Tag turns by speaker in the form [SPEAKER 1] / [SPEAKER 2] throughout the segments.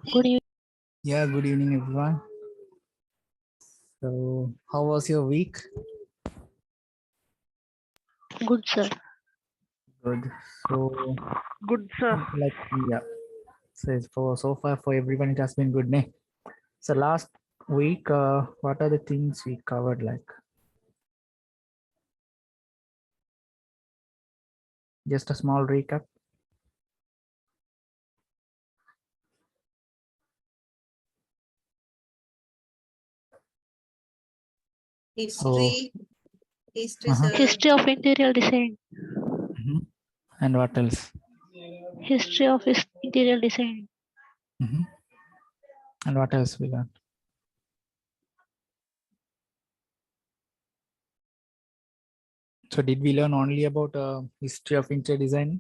[SPEAKER 1] Good evening.
[SPEAKER 2] Yeah, good evening, everyone. So, how was your week?
[SPEAKER 1] Good, sir.
[SPEAKER 2] Good. So,
[SPEAKER 3] Good, sir.
[SPEAKER 2] yeah. So far for everyone, it has been good, ne? So last week, what are the things we covered? Like, just a small recap.
[SPEAKER 4] History,
[SPEAKER 2] Uh-huh.
[SPEAKER 4] sir.
[SPEAKER 1] History of interior design.
[SPEAKER 2] Mhm. And what else?
[SPEAKER 1] History of interior design.
[SPEAKER 2] Mhm. And what else we learned? So, did we learn only about history of interior design?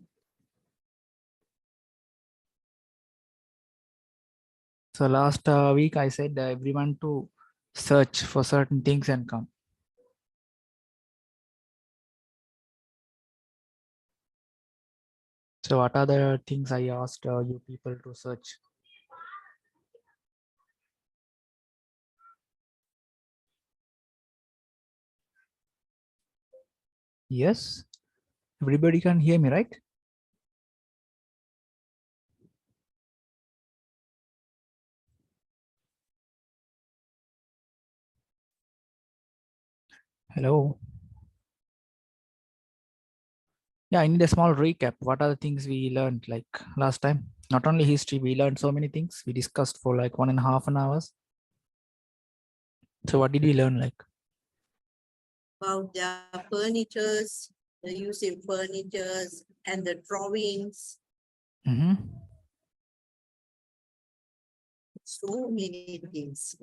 [SPEAKER 2] So last week I said everyone to search for certain things and come. So what are the things I asked you people to search? Yes, everybody can hear me, right? Hello. Yeah, I need a small recap. What are the things we learned like last time? Not only history, we learned so many things. We discussed for like 1.5 hours. So what did we learn like?
[SPEAKER 4] About the furnitures, the using furnitures and the drawings.
[SPEAKER 2] Mm-hmm.
[SPEAKER 4] So many things.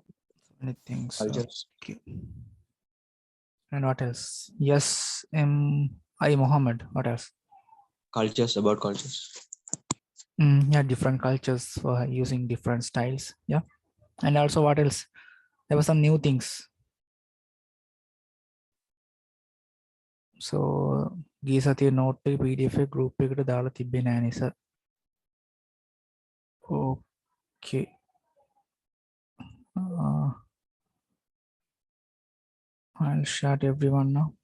[SPEAKER 2] Many things.
[SPEAKER 5] Cultures.
[SPEAKER 2] Okay. And what else? Yes, I Mohammed. What else?
[SPEAKER 5] Cultures, about cultures.
[SPEAKER 2] Yeah, different cultures for using different styles. Yeah. And also what else? There were some new things. So ගීසතිය note PDF group එකට දාලා තිබ්බේ නෑ නේ sir. Okay. I'll share to everyone now.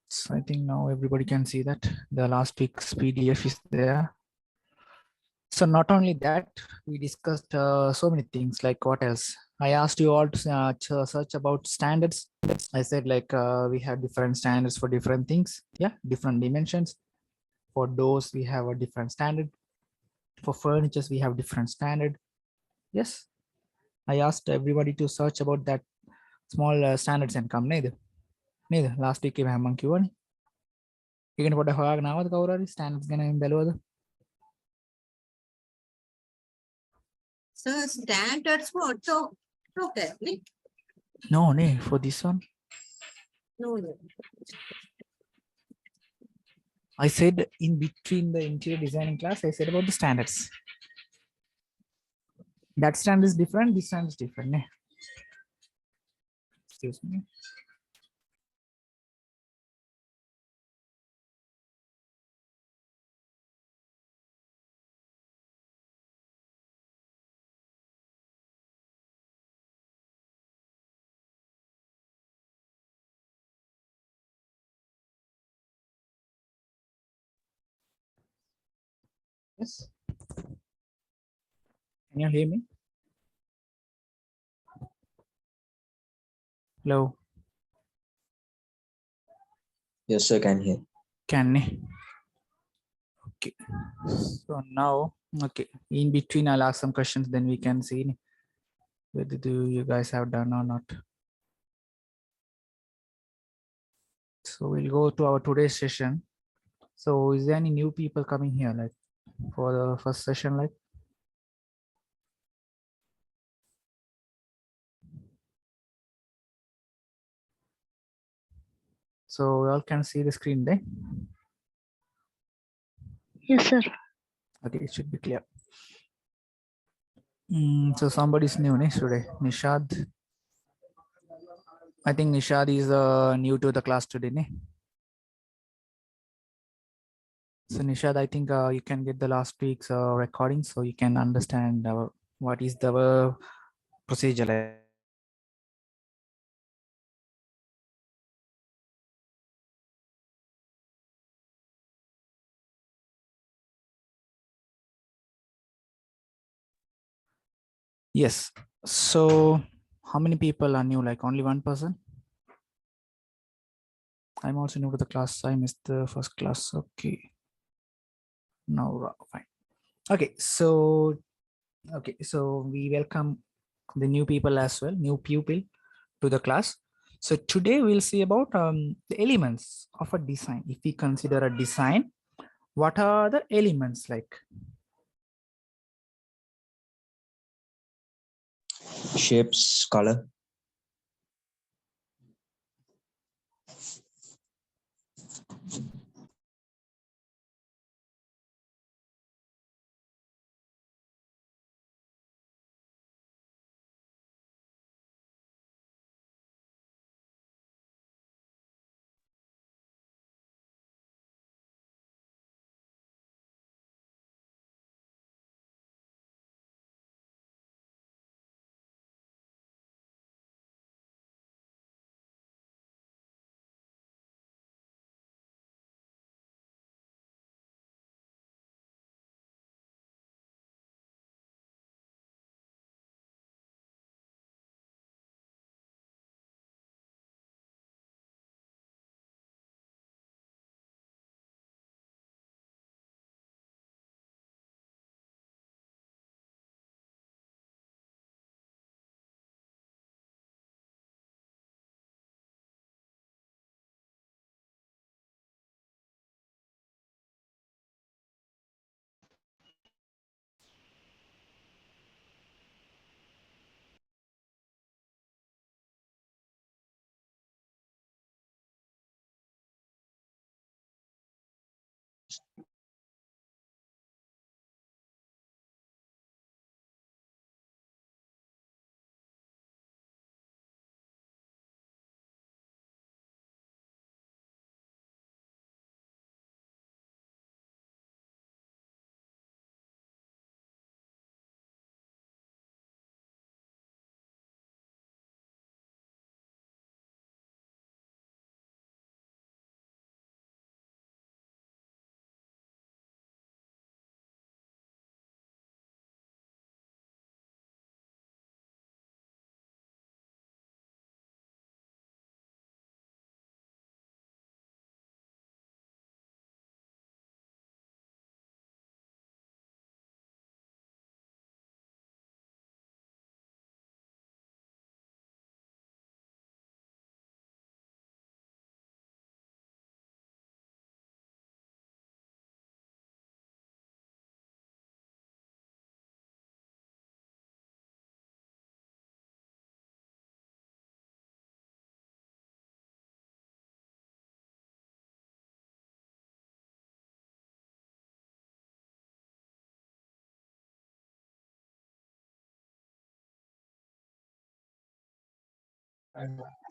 [SPEAKER 2] So I think now everybody can see that the last week's PDF is there. So not only that, we discussed so many things like what else? I asked you all to search about standards. I said like we have different standards for different things. Yeah, different dimensions. For doors, we have a different standard. For furnitures, we have different standard. Yes, I asked everybody to search about that small standards and come neither. Neither last week I මම කිව්වනේ. ඒකනේ පොඩ්ඩක් හොයාගෙන ආවද කවුරු හරි standards ගැන බැලුවද?
[SPEAKER 4] So standards for AutoCAD.
[SPEAKER 2] No, for this one.
[SPEAKER 4] No.
[SPEAKER 2] I said in between the interior designing class, I said about the standards. That standard is different, this standard is different. Excuse me. Yes. Can you hear me? Hello.
[SPEAKER 5] Yes, sir, can hear.
[SPEAKER 2] Can. Okay. So now, okay. In between, I'll ask some questions, then we can see whether you guys have done or not. So we'll go to our today's session. So is there any new people coming here like for the first session like? So you all can see the screen there.
[SPEAKER 1] Yes, sir.
[SPEAKER 2] Okay, it should be clear. So somebody's new today. Nishad. I think Nishad is new to the class today. Ne? So Nishad, I think you can get the last week's recording so you can understand what is the procedure like. Yes. So how many people are new? Like only one person? I'm also new to the class. I missed the first class. Okay. No, fine. Okay. So we welcome the new people as well, new pupil to the class. So today we'll see about the elements of a design. If we consider a design, what are the elements like?
[SPEAKER 5] Shapes, color.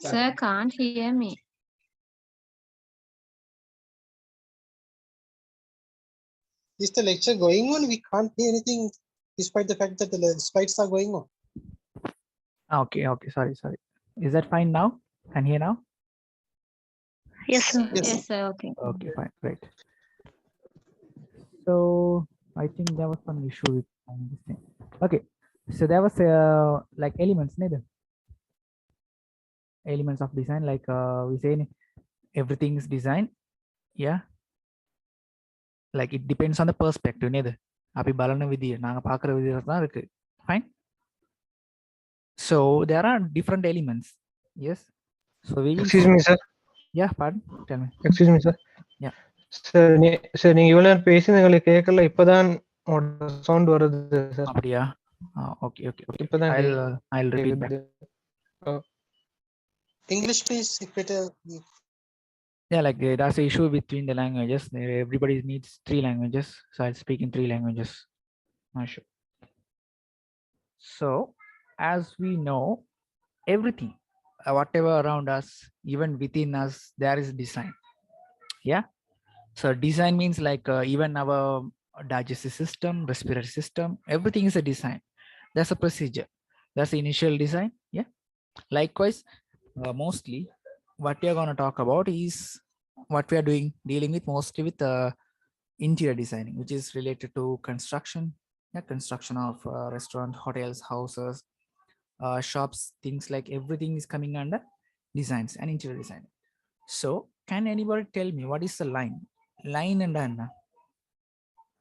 [SPEAKER 3] Sir can't hear me.
[SPEAKER 6] Is the lecture going on? We can't hear anything despite the fact that the slides are going on.
[SPEAKER 2] Okay, sorry. Is that fine now? Can hear now?
[SPEAKER 1] Yes, sir.
[SPEAKER 6] Yes.
[SPEAKER 3] Yes, sir. Okay.
[SPEAKER 2] Okay, fine, great. So I think there was some issue with this thing. Okay, so there was like elements, neither elements of design, like we say everything is design. Yeah, like it depends on the perspective, neither. අපි බලන විදිය நாங்க பார்க்குற விதியில தான் இருக்கு. Fine. So there are different elements. Yes. So we will
[SPEAKER 7] Excuse me, sir.
[SPEAKER 2] Yeah, pardon. Tell me.
[SPEAKER 7] Excuse me, sir.
[SPEAKER 2] Yeah.
[SPEAKER 7] Sir, நீங்க இவ்வளவு நேரம் பேசி எங்களுக்கு கேட்கல. இப்பதான் சவுண்ட் வருது சார்.
[SPEAKER 2] அப்படியா? Okay.
[SPEAKER 7] இப்பதான்
[SPEAKER 2] I'll repeat back.
[SPEAKER 6] English, please. If better.
[SPEAKER 2] Yeah, like that's the issue between the languages. Everybody needs 3 languages, so I'll speak in 3 languages. Not sure. So as we know, everything whatever around us, even within us, there is design. Yeah. So design means like even our digestive system, respiratory system, everything is a design. That's a procedure. That's the initial design. Yeah. Likewise, mostly what we are going to talk about is what we are dealing with mostly with interior designing, which is related to construction. Yeah, construction of restaurant, hotels, houses, shops, things like everything is coming under designs and interior design. So can anybody tell me what is the line? Line and என்ன?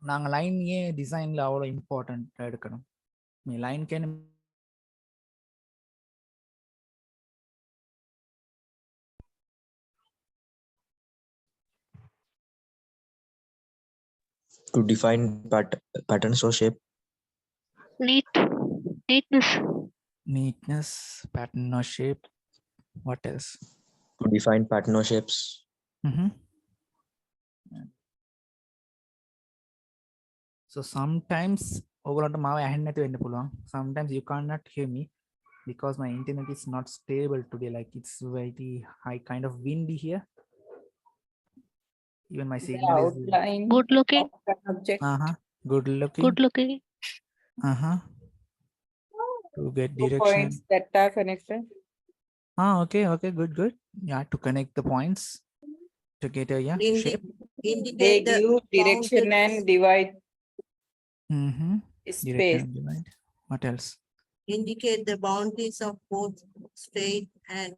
[SPEAKER 2] நாங்க line ஏன் டிசைன்ல அவ்வளோ important எடுக்கணும்? Line can
[SPEAKER 5] To define patterns or shape.
[SPEAKER 1] Neatness.
[SPEAKER 2] neatness, pattern or shape. What else?
[SPEAKER 5] To define pattern or shapes.
[SPEAKER 2] So sometimes sometimes you cannot hear me because my internet is not stable today. Like it's very high kind of windy here. Even my signal is
[SPEAKER 3] Outline.
[SPEAKER 1] Good looking.
[SPEAKER 3] of an object.
[SPEAKER 2] good looking.
[SPEAKER 1] Good looking.
[SPEAKER 2] To get
[SPEAKER 3] 2
[SPEAKER 2] direction.
[SPEAKER 3] points that are connected.
[SPEAKER 2] Okay, good. Yeah, to connect the points together. Yeah, shape.
[SPEAKER 3] They
[SPEAKER 4] Indicate the
[SPEAKER 3] give direction
[SPEAKER 4] boundaries.
[SPEAKER 3] and divide
[SPEAKER 2] Direction
[SPEAKER 3] space.
[SPEAKER 2] and divide. What else?
[SPEAKER 4] Indicate the boundaries of both straight and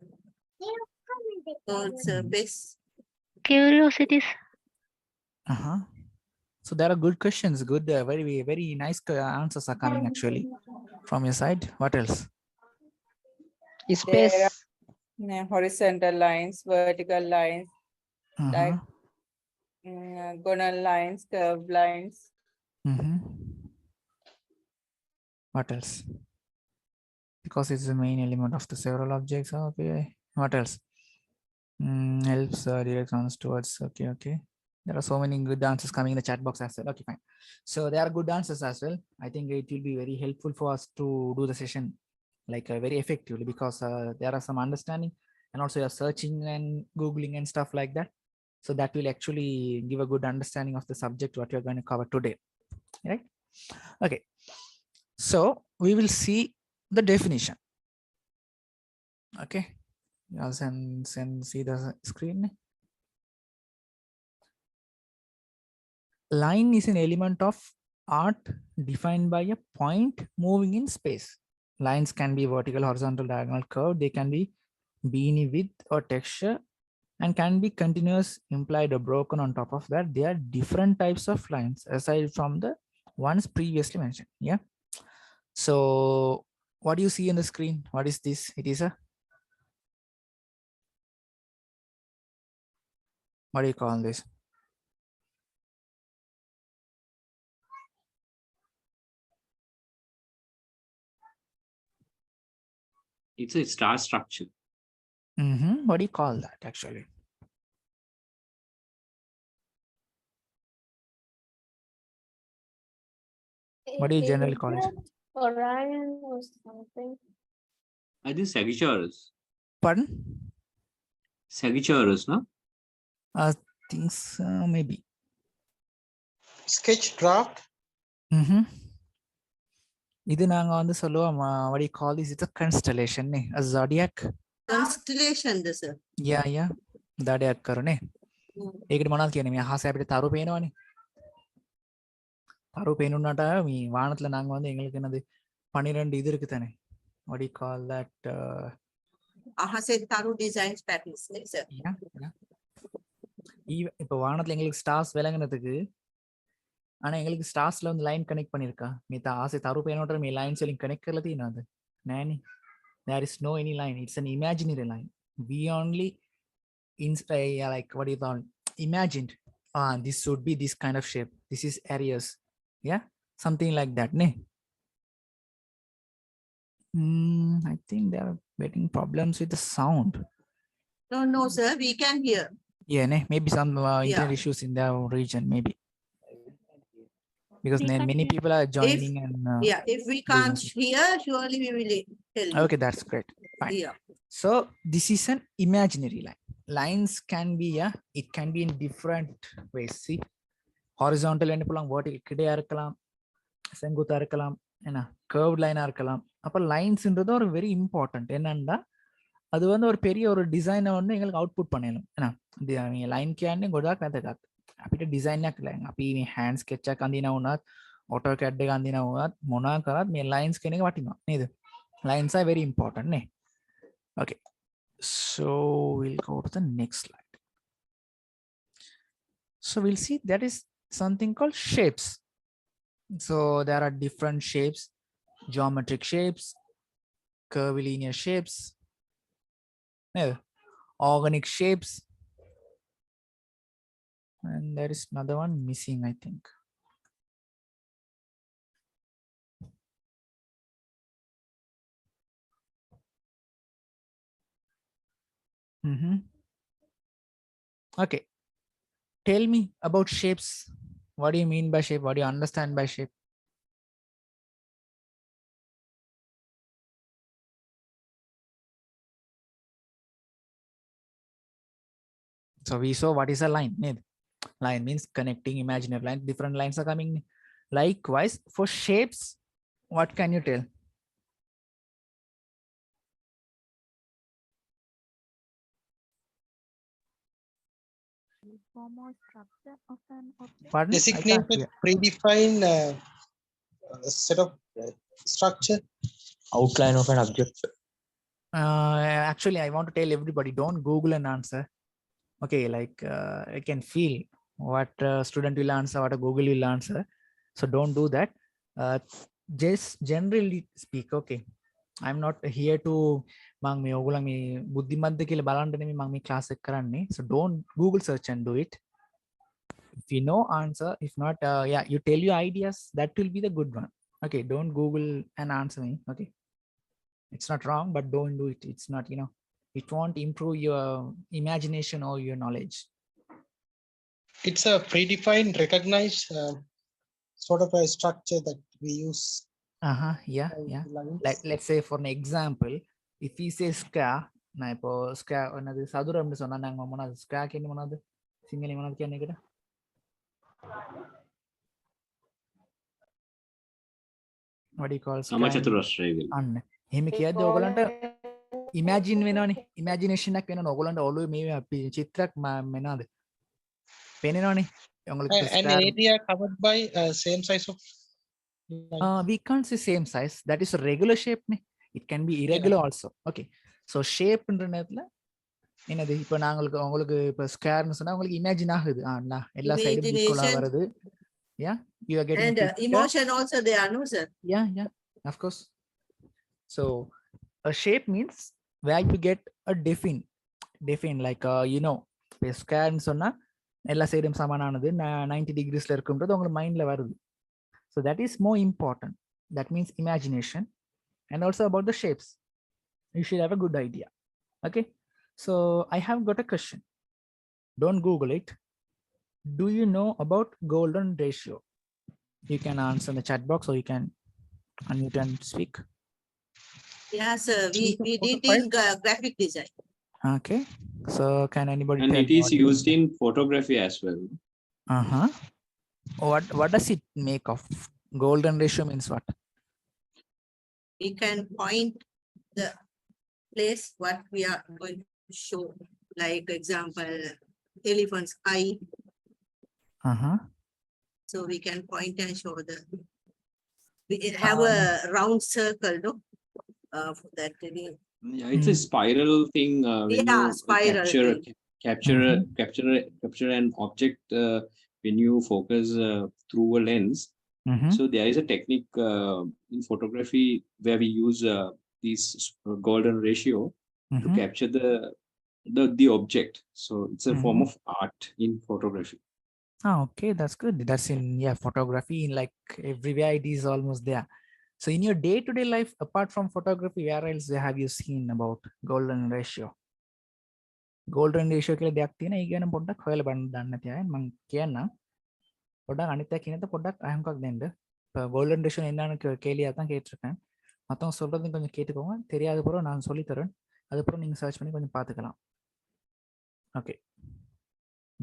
[SPEAKER 4] curved surface.
[SPEAKER 1] Curiosities.
[SPEAKER 2] So there are good questions. Good, very nice answers are coming actually from your side. What else?
[SPEAKER 3] There are horizontal lines, vertical lines, diagonal lines, curved lines.
[SPEAKER 2] What else? Because it's the main element of the several objects. Okay. What else? Helps directions towards. Okay. There are so many good answers coming in the chat box as well. Okay, fine. So there are good answers as well. I think it will be very helpful for us to do the session like very effectively because there are some understanding and also you're searching and Googling and stuff like that. So that will actually give a good understanding of the subject what you're going to cover today. Right? Okay. So we will see the definition. Okay. I'll see the screen. Line is an element of art defined by a point moving in space. Lines can be vertical, horizontal, diagonal, curved. They can be beanie width or texture and can be continuous, implied or broken. On top of that, there are different types of lines aside from the ones previously mentioned. Yeah. So what do you see on the screen? What is this? It is a, what do you call this?
[SPEAKER 8] It's a star structure.
[SPEAKER 2] What do you call that actually? What do you generally call it?
[SPEAKER 9] Orion or something.
[SPEAKER 8] I think Sagittarius.
[SPEAKER 2] Pardon?
[SPEAKER 8] Sagittarius, no?
[SPEAKER 2] Things maybe.
[SPEAKER 6] Sketch draft.
[SPEAKER 2] இது நாங்க வந்து சொல்லுவோம் what do you call this? It's a constellation, a zodiac.
[SPEAKER 4] Constellation this.
[SPEAKER 2] Yeah. zodiac කරනේ. ඒකට මොනවද කියන්නේ? මේ අහස අපිට තරු පේනවනේ. තරු පේනුනට මේ වානத்துல நாங்க வந்து எங்களுக்கு என்னது 12 இது இருக்கு தானே. What do you call that?
[SPEAKER 4] අහසේ තරු designs patterns නේ sir.
[SPEAKER 2] Yeah. இப்போ வானத்துல எங்களுக்கு ஸ்டார்ஸ் விளங்குனதுக்கு ஆனா எங்களுக்கு ஸ்டார்ஸ்ல வந்து லைன் கனெக்ட் பண்ணிருக்கா මේ ආසේ තරු පේනකොට මේ ලයින්ස් වලින් කනෙක්ට් කරලා තියෙනවද නෑනේ there is no any line, it's an imaginary line. We only like what do you call imagined this should be this kind of shape, this is areas, yeah, something like that ne. I think they are getting problems with the sound.
[SPEAKER 4] No sir, we can hear.
[SPEAKER 2] Yeah, ne? Maybe some internet issues in their region, maybe. Because many people are joining and
[SPEAKER 4] if we can't hear, surely we will tell you.
[SPEAKER 2] okay, that's great. Fine.
[SPEAKER 4] Yeah.
[SPEAKER 2] So this is an imaginary line. Lines can be, yeah, it can be in different ways. See, horizontal என்ன போலாம், vertical கிடையா இருக்கலாம், செங்குத்தா இருக்கலாம், என்ன curved line இருக்கலாம். அப்ப லைன்ஸ்ன்றது ஒரு very important. என்னன்னா அது வந்து ஒரு பெரிய ஒரு டிசைனை வந்து எங்களுக்கு அவுட்புட் பண்ணணும். என்ன லைன் කියන්නේ ගොඩක් වැදගත්. අපිට ඩිසයින් එකක් ලයින් අපි මේ හෑන්ඩ් ස්කෙච් එකක් අඳිනවා වුණත් AutoCAD එක අඳිනවා වුණත් මොනවා කරත් මේ ලයින්ස් කියන එක වටිනවා නේද? Lines are very important නේ. Okay, so we'll go to the next slide. So we'll see that is something called shapes. So there are different shapes, geometric shapes, curvilinear shapes, organic shapes, and there is another one missing, I think. Okay, tell me about shapes. What do you mean by shape? What do you understand by shape? So we saw what is a line. Line means connecting imaginary lines. Different lines are coming. Likewise, for shapes, what can you tell?
[SPEAKER 1] Form or structure of an object.
[SPEAKER 2] Pardon? I can't
[SPEAKER 6] Designated
[SPEAKER 2] hear.
[SPEAKER 6] predefined set of structure.
[SPEAKER 5] Outline of an object.
[SPEAKER 2] Actually, I want to tell everybody, don't Google an answer. Okay, like I can feel what a student will answer, what a Google will answer. So don't do that. Just generally speak. Okay, I'm not here to මම මේ ඕගොල්ලන් මේ බුද්ධිමත්ද කියලා බලන්න නෙමෙයි මම මේ class එක කරන්නේ. So don't Google search and do it. If you know answer, if not, yeah, you tell your ideas, that will be the good one. Okay, don't Google and answer me. Okay, it's not wrong, but don't do it. It's not, it won't improve your imagination or your knowledge.
[SPEAKER 6] It's a predefined, recognized sort of a structure that we use.
[SPEAKER 2] Yeah.
[SPEAKER 6] Lines.
[SPEAKER 2] Like let's say for an example, if we say square, நான் இப்போ square என்னது சதுரம்னு சொன்னா நாங்க මොනවද square කියන්නේ මොනවද සිංහලෙන් මොනවද කියන්නේ ඒකට? What do you call square?
[SPEAKER 8] සමචතුරස්‍රය කියලා.
[SPEAKER 2] අන්න එහෙම කියද්දි ඔයගලන්ට imagine වෙනවනේ, imagination එකක් වෙනවනේ. ඔයගලන්ට ඔළුවේ මේ චිත්‍රයක් මොනවද පේනවනේ. உங்களுக்கு
[SPEAKER 6] An area covered by same size of lines.
[SPEAKER 2] We can't say same size. That is a regular shape. It can be irregular also. Okay, so shape ன்ற நேரத்துல என்னது இப்போ நாங்களுக்கு உங்களுக்கு இப்போ ஸ்கொயர்னு சொன்னா உங்களுக்கு இமேஜின் ஆகுது. எல்லா சைடும் ஈக்குவலா வருது. Yeah, you are getting
[SPEAKER 4] And emotion also they are, no sir?
[SPEAKER 2] Yeah, of course. So a shape means where you get a define like square னு சொன்னா எல்லா சைடும் சமமானது 90 degreesல இருக்கும்ன்றது உங்க மைண்ட்ல வருது. So that is more important. That means imagination. And also about the shapes, you should have a good idea. Okay, so I have got a question. Don't Google it. Do you know about golden ratio? You can answer in the chat box or you can unmute and speak.
[SPEAKER 4] Yes, we did in graphic design.
[SPEAKER 2] Okay, so can anybody
[SPEAKER 8] And
[SPEAKER 2] tell
[SPEAKER 8] it is
[SPEAKER 2] what
[SPEAKER 8] used in photography as well.
[SPEAKER 2] What does it make of? Golden ratio means what?
[SPEAKER 4] We can point the place what we are going to show, like example, elephant's eye. So we can point and show we have a round circle, no? For that.
[SPEAKER 8] Yeah, it's a spiral thing. When
[SPEAKER 4] Yeah,
[SPEAKER 8] you
[SPEAKER 4] spiral
[SPEAKER 8] capture an object when you focus through a lens. So there is a technique in photography where we use this golden ratio to capture the object. So it's a form of art in photography.
[SPEAKER 2] Okay, that's good. That's in photography. In like everywhere it is almost there. So in your day-to-day life, apart from photography, where else have you seen about golden ratio? Golden ratio කියලා දෙයක් තියෙන. ඒ ගැන පොඩ්ඩක් හොයලා බලන්න දන්නේ නැති අය මම කියන්නම්. පොඩ්ඩක් අනිත් අය කියනද පොඩ්ඩක් අහංකක් දෙන්න. இப்போ கோல்டன் ரேஷியோ என்னன்னு கேள்வியாக தான் கேட்டிருக்கேன். மற்றவங்க சொல்றது கொஞ்சம் கேட்டுக்கோங்க. தெரியாத பிறகு நான் சொல்லித்தரேன். அதுக்கப்புறம் நீங்க சர்ச் பண்ணி கொஞ்சம் பார்த்துக்கலாம். Okay.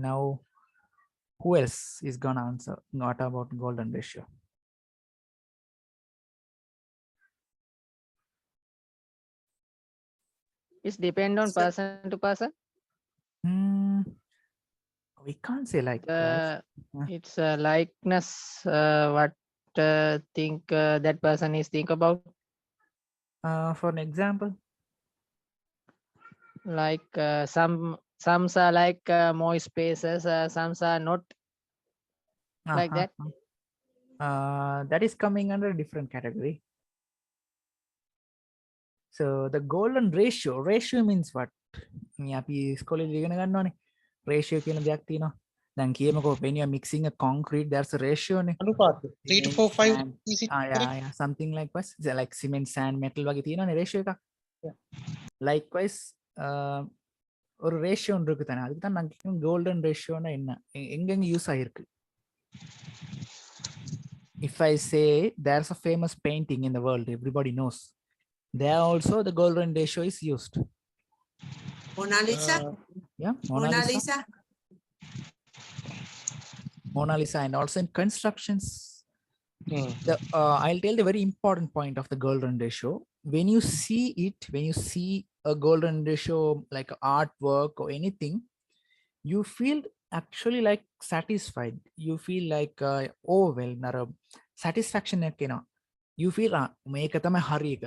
[SPEAKER 2] Now, who else is gonna answer? Not about golden ratio.
[SPEAKER 10] It's depend on
[SPEAKER 4] So-
[SPEAKER 10] person to person.
[SPEAKER 2] We can't say like that.
[SPEAKER 10] It's a likeness. What think that person is think about?
[SPEAKER 2] For an example,
[SPEAKER 10] Like some are like more spaces. Some are not like that.
[SPEAKER 2] that is coming under a different category. So the golden ratio means what? මේ අපි ඉස්කෝලේ ඉගෙන ගන්නවනේ. ratio කියන දෙයක් තියෙනවා. දැන් කියමුකෝ when you are mixing a concrete, there's a ratio නේ.
[SPEAKER 6] අනුපාත 3 to 4 5
[SPEAKER 2] Sand.
[SPEAKER 6] is it correct?
[SPEAKER 2] Yeah, something like that. Like cement, sand, metal වගේ තියෙනවනේ ratio එකක්. Likewise, ஒரு ratio ஒன்று இருக்கு தானே. அதுக்கு தான் நாங்க golden ratio-னா என்ன? எங்கெங்க யூஸ் ஆயிருக்கு? If I say there's a famous painting in the world, everybody knows. There also the golden ratio is used.
[SPEAKER 4] Mona Lisa.
[SPEAKER 2] Yeah,
[SPEAKER 4] Mona Lisa.
[SPEAKER 2] Mona Lisa, and also in constructions.
[SPEAKER 6] Hmm.
[SPEAKER 2] I'll tell the very important point of the golden ratio. When you see it, when you see a golden ratio like artwork or anything, you feel actually like satisfied. You feel like overwhelmed or satisfaction. You feel මේක තමයි හරි එක.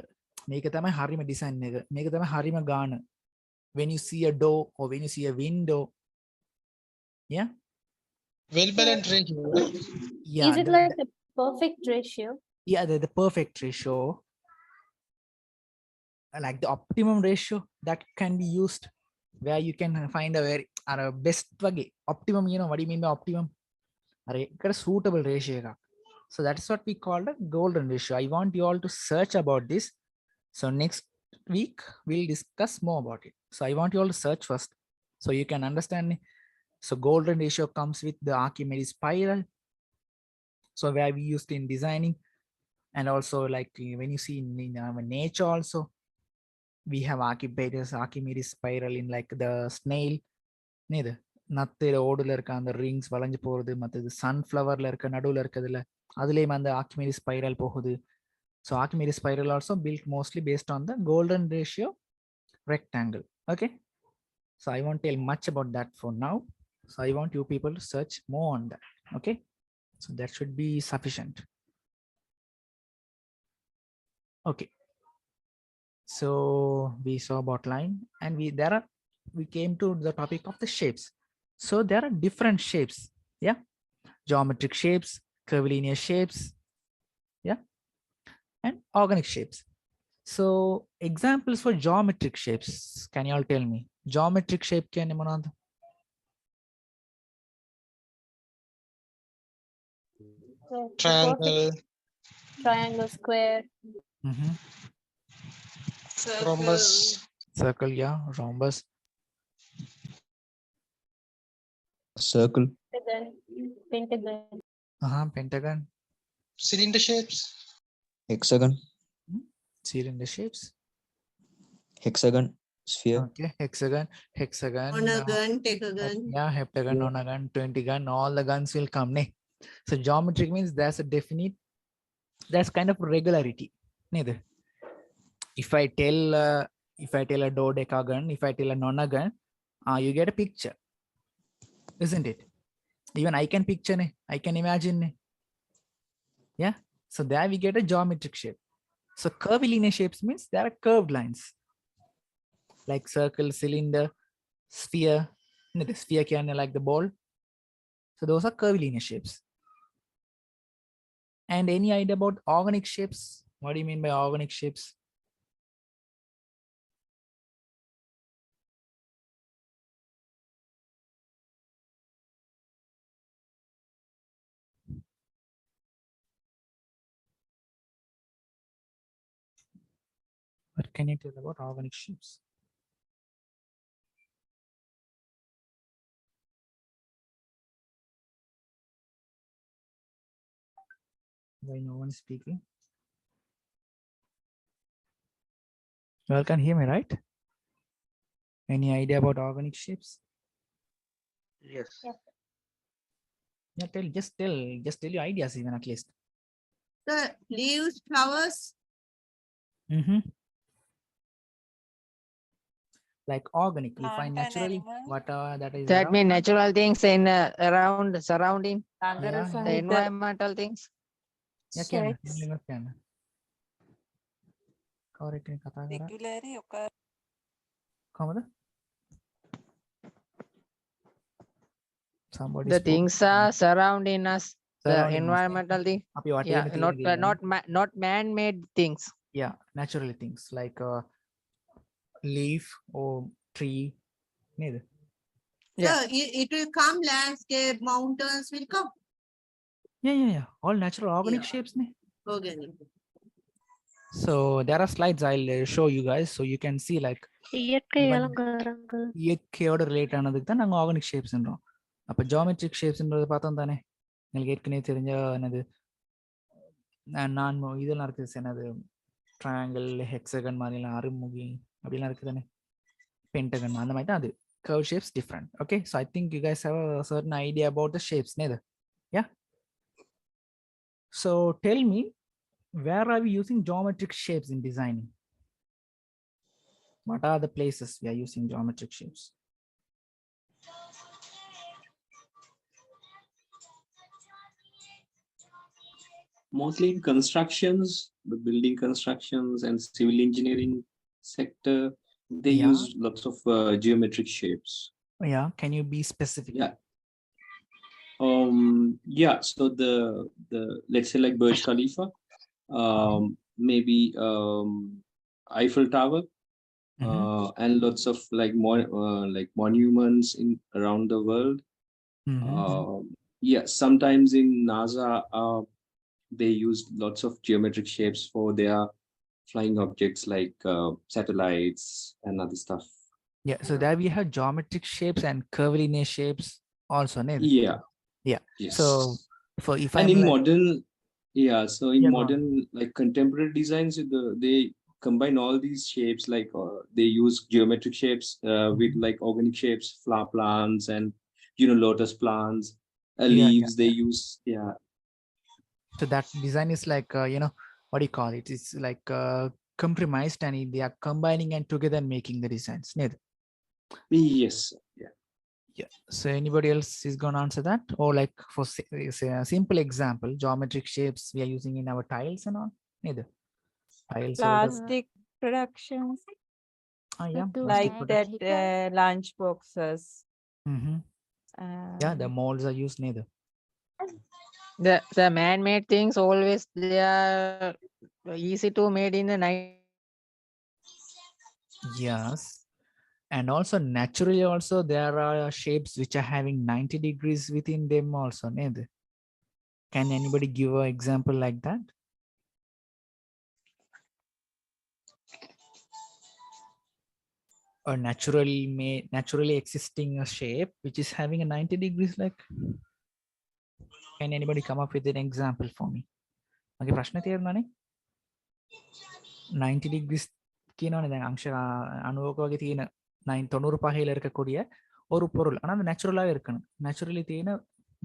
[SPEAKER 2] මේක තමයි හරිම design එක. මේක තමයි හරිම ගාන. When you see a door or when you see a window. Yeah.
[SPEAKER 6] Well balanced ratio, right?
[SPEAKER 2] Yeah.
[SPEAKER 9] Is it like the perfect ratio?
[SPEAKER 2] Yeah, the perfect ratio, like the optimum ratio that can be used, where you can find a very best wage optimum. You know what do you mean by optimum? A suitable ratio ekak. So that's what we call the golden ratio. I want you all to search about this. So next week we'll discuss more about it. So I want you all to search first so you can understand. So golden ratio comes with the Archimedes spiral. So where we used in designing, and also like when you see in nature also, we have Archimedes spiral in like the snail. Neither நத்தையில ஓடுல இருக்க அந்த rings வளைஞ்சு போறது, மற்றது சன்ஃப்ளவர்ல இருக்க நடுவுல இருக்கிறதுல அதுலயும் அந்த Archimedes spiral போகுது. So Archimedes spiral also built mostly based on the golden ratio rectangle. Okay, so I won't tell much about that for now. So I want you people to search more on that. Okay, so that should be sufficient. Okay, so we saw about line, and we came to the topic of the shapes. So there are different shapes. Yeah, geometric shapes, curvilinear shapes, yeah, and organic shapes. So examples for geometric shapes, can you all tell me? Geometric shape කියන්නේ මොනවද?
[SPEAKER 6] Triangle,
[SPEAKER 9] Triangle, square.
[SPEAKER 6] rhombus,
[SPEAKER 2] Circle, yeah, rhombus,
[SPEAKER 5] Circle.
[SPEAKER 9] Pentagon.
[SPEAKER 2] Pentagon,
[SPEAKER 6] cylinder shapes,
[SPEAKER 5] Hexagon.
[SPEAKER 2] cylinder shapes.
[SPEAKER 5] Hexagon. Sphere.
[SPEAKER 2] Okay, hexagon,
[SPEAKER 4] On a gun, take a gun.
[SPEAKER 2] yeah, heptagon, nonagon, 20 gun, all the guns will come. So geometric means there's a definite, there's kind of regularity. Neither. If I tell a dodecagon, if I tell a nonagon, you get a picture, isn't it? Even I can picture, I can imagine. Yeah, so there we get a geometric shape. So curvilinear shapes means there are curved lines like circle, cylinder, sphere. The sphere can like the ball. So those are curvilinear shapes. And any idea about organic shapes? What do you mean by organic shapes? What can you tell about organic shapes? Why no one is speaking? You all can hear me, right? Any idea about organic shapes?
[SPEAKER 7] Yes.
[SPEAKER 2] Yeah, just tell your ideas even at least.
[SPEAKER 4] The leaves, flowers,
[SPEAKER 2] Like organic, we
[SPEAKER 3] Plant
[SPEAKER 2] find
[SPEAKER 3] and
[SPEAKER 2] naturally
[SPEAKER 3] animal.
[SPEAKER 2] whatever that is
[SPEAKER 10] That
[SPEAKER 2] around.
[SPEAKER 10] means natural things in around surrounding
[SPEAKER 2] Yeah,
[SPEAKER 10] the environmental things.
[SPEAKER 2] yeah, can. Can. Correct.
[SPEAKER 3] Regularly occur.
[SPEAKER 2] Somebody
[SPEAKER 10] The
[SPEAKER 2] spoke.
[SPEAKER 10] things are surrounding us. The
[SPEAKER 2] Surrounding us.
[SPEAKER 10] environmental thing. Yeah, not man-made things.
[SPEAKER 2] Yeah, naturally things like leaf or tree. Neither.
[SPEAKER 10] Yeah.
[SPEAKER 4] so it will come, landscape, mountains will come.
[SPEAKER 2] Yeah. All natural organic
[SPEAKER 4] Yeah.
[SPEAKER 2] shapes. Ne?
[SPEAKER 4] Organic.
[SPEAKER 2] So there are slides I'll show you guys so you can see like
[SPEAKER 9] இயற்கை
[SPEAKER 2] even
[SPEAKER 9] அலங்காரங்கள்.
[SPEAKER 2] இயற்கையோட relate ஆனதுக்கு தான் நாங்கள் organic ஷேப்ஸ்ன்றோம். அப்போ geometric ஷேப்ஸ்ன்றது பார்த்தோம் தானே உங்களுக்கு ஏற்கனவே தெரிஞ்ச என்னது நான் இதெல்லாம் இருக்குது என்னது ட்ரையாங்கிள் ஹெக்ஸகன் மாதிரிலாம் அருமுகி அப்படிலாம் இருக்குது தானே பென்டகன் அந்த மாதிரி தான் அது curve shapes different. Okay, so I think you guys have a certain idea about the shapes neither. Yeah, so tell me, where are we using geometric shapes in designing? What are the places we are using geometric shapes?
[SPEAKER 8] Mostly in constructions, the building constructions and civil engineering sector, they use lots of geometric shapes.
[SPEAKER 2] Yeah, can you be specific?
[SPEAKER 8] Yeah. So the let's say like Burj Khalifa, maybe Eiffel Tower, and lots of like more like monuments in around the world. Yeah, sometimes in NASA they use lots of geometric shapes for their flying objects like satellites and other stuff.
[SPEAKER 2] Yeah, so there we have geometric shapes and curvilinear shapes also.
[SPEAKER 8] Yeah. Yes.
[SPEAKER 2] So for if
[SPEAKER 8] and
[SPEAKER 2] I'm
[SPEAKER 8] in
[SPEAKER 2] like,
[SPEAKER 8] modern, so in
[SPEAKER 2] Yeah, go
[SPEAKER 8] modern like contemporary designs, they combine all these shapes, like they use geometric shapes with like organic shapes, flower plants, and lotus plants, leaves. They use
[SPEAKER 2] so that design is like what do you call it? It's like compromised and they are combining and together making the designs.
[SPEAKER 8] Yes.
[SPEAKER 2] Yeah. So anybody else is going to answer that? Or like for say a simple example, geometric shapes we are using in our tiles and all? Neither. Tiles or
[SPEAKER 3] Plastic productions
[SPEAKER 2] yeah,
[SPEAKER 3] like
[SPEAKER 2] plastic
[SPEAKER 3] that, lunch boxes.
[SPEAKER 2] yeah, the molds are used neither.
[SPEAKER 10] The man-made things always they are easy to made in the night.
[SPEAKER 2] Yes. And also naturally also there are shapes which are having 90 degrees within them also. Neither. Can anybody give an example like that? Or naturally existing a shape which is having a 90 degrees like? Can anybody come up with an example for me? Okay, ප්‍රශ්න තේරුණානේ? 90 degrees කියනවනේ දැන් අංශ 90ක වගේ තියෙන 95 இருக்கக்கூடிய ஒரு பொருள். ஆனா அது நேச்சுரலாவே இருக்கணும். நேச்சுரலி තියෙන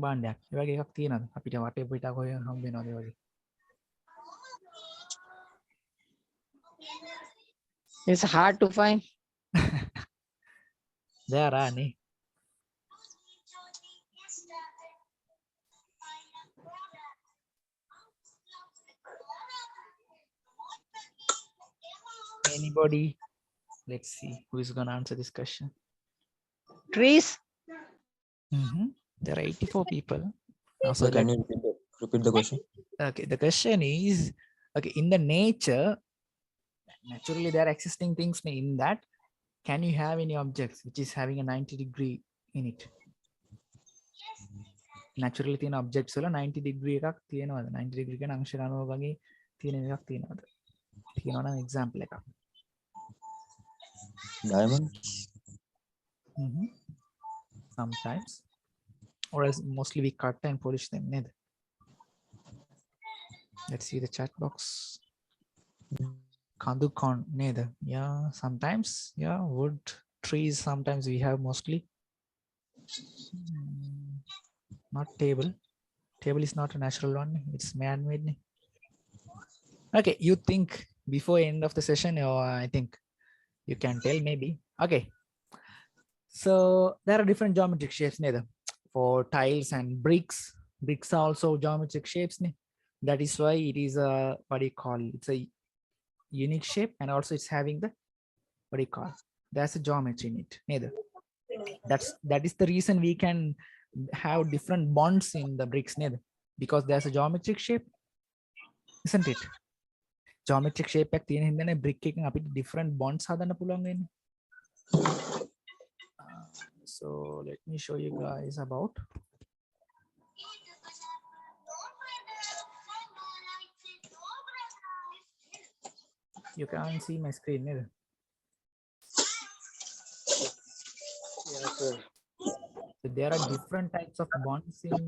[SPEAKER 2] භාණ්ඩයක්. ඒ වගේ එකක් තියෙනවද? අපිට වටේ පිටා කොහෙ හම්බ වෙනවද ඒ වගේ?
[SPEAKER 10] It's hard to find.
[SPEAKER 2] There are නේ. Anybody? Let's see who is going to answer this question.
[SPEAKER 10] Trees.
[SPEAKER 2] There are 84 people.
[SPEAKER 5] So can you repeat the question?
[SPEAKER 2] Okay, the question is, okay, in the nature, naturally there are existing things in that. Can you have any objects which is having a 90 degree in it? Naturally තියෙන objects වල 90 degree එකක් තියෙනවද? 90 degree කියන අංශ 90 වගේ තියෙන එකක් තියෙනවද? තියෙනවා නම් example එකක්.
[SPEAKER 5] Diamonds.
[SPEAKER 2] Sometimes, or else mostly we cut and polish them. Neither. Let's see the chat box. Kandu con neither. Yeah, sometimes. Yeah, wood, trees sometimes we have mostly. Not table. Table is not a natural one. It's man-made. Okay, you think before end of the session, or I think you can tell maybe. Okay. So there are different geometric shapes neither for tiles and bricks. Bricks are also geometric shapes. That is why it is a, what do you call it? It's a unique shape, and also it's having the, what do you call, there's a geometry in it neither. That is the reason we can have different bonds in the bricks neither, because there's a geometric shape, isn't it? Geometric shape එකක් තියෙන හින්දානේ brick එකෙන් අපිට different bonds හදන්න පුළුවන් වෙන්නේ. So let me show you guys about. You can't see my screen neither.
[SPEAKER 6] Yeah, sir.
[SPEAKER 2] So there are different types of bonds in.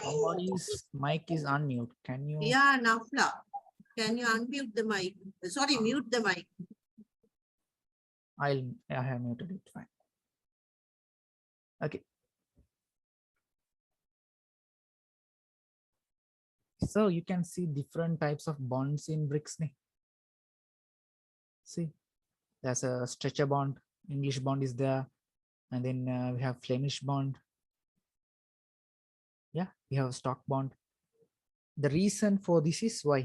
[SPEAKER 2] Somebody's mic is unmute. Can you?
[SPEAKER 4] Yeah, Nafla, can you unmute the mic? Sorry, mute the mic.
[SPEAKER 2] I have muted it. Fine. Okay. So you can see different types of bonds in bricks. See, there's a stretcher bond, English bond is there, and then we have Flemish bond. Yeah, we have a stock bond. The reason for this is why?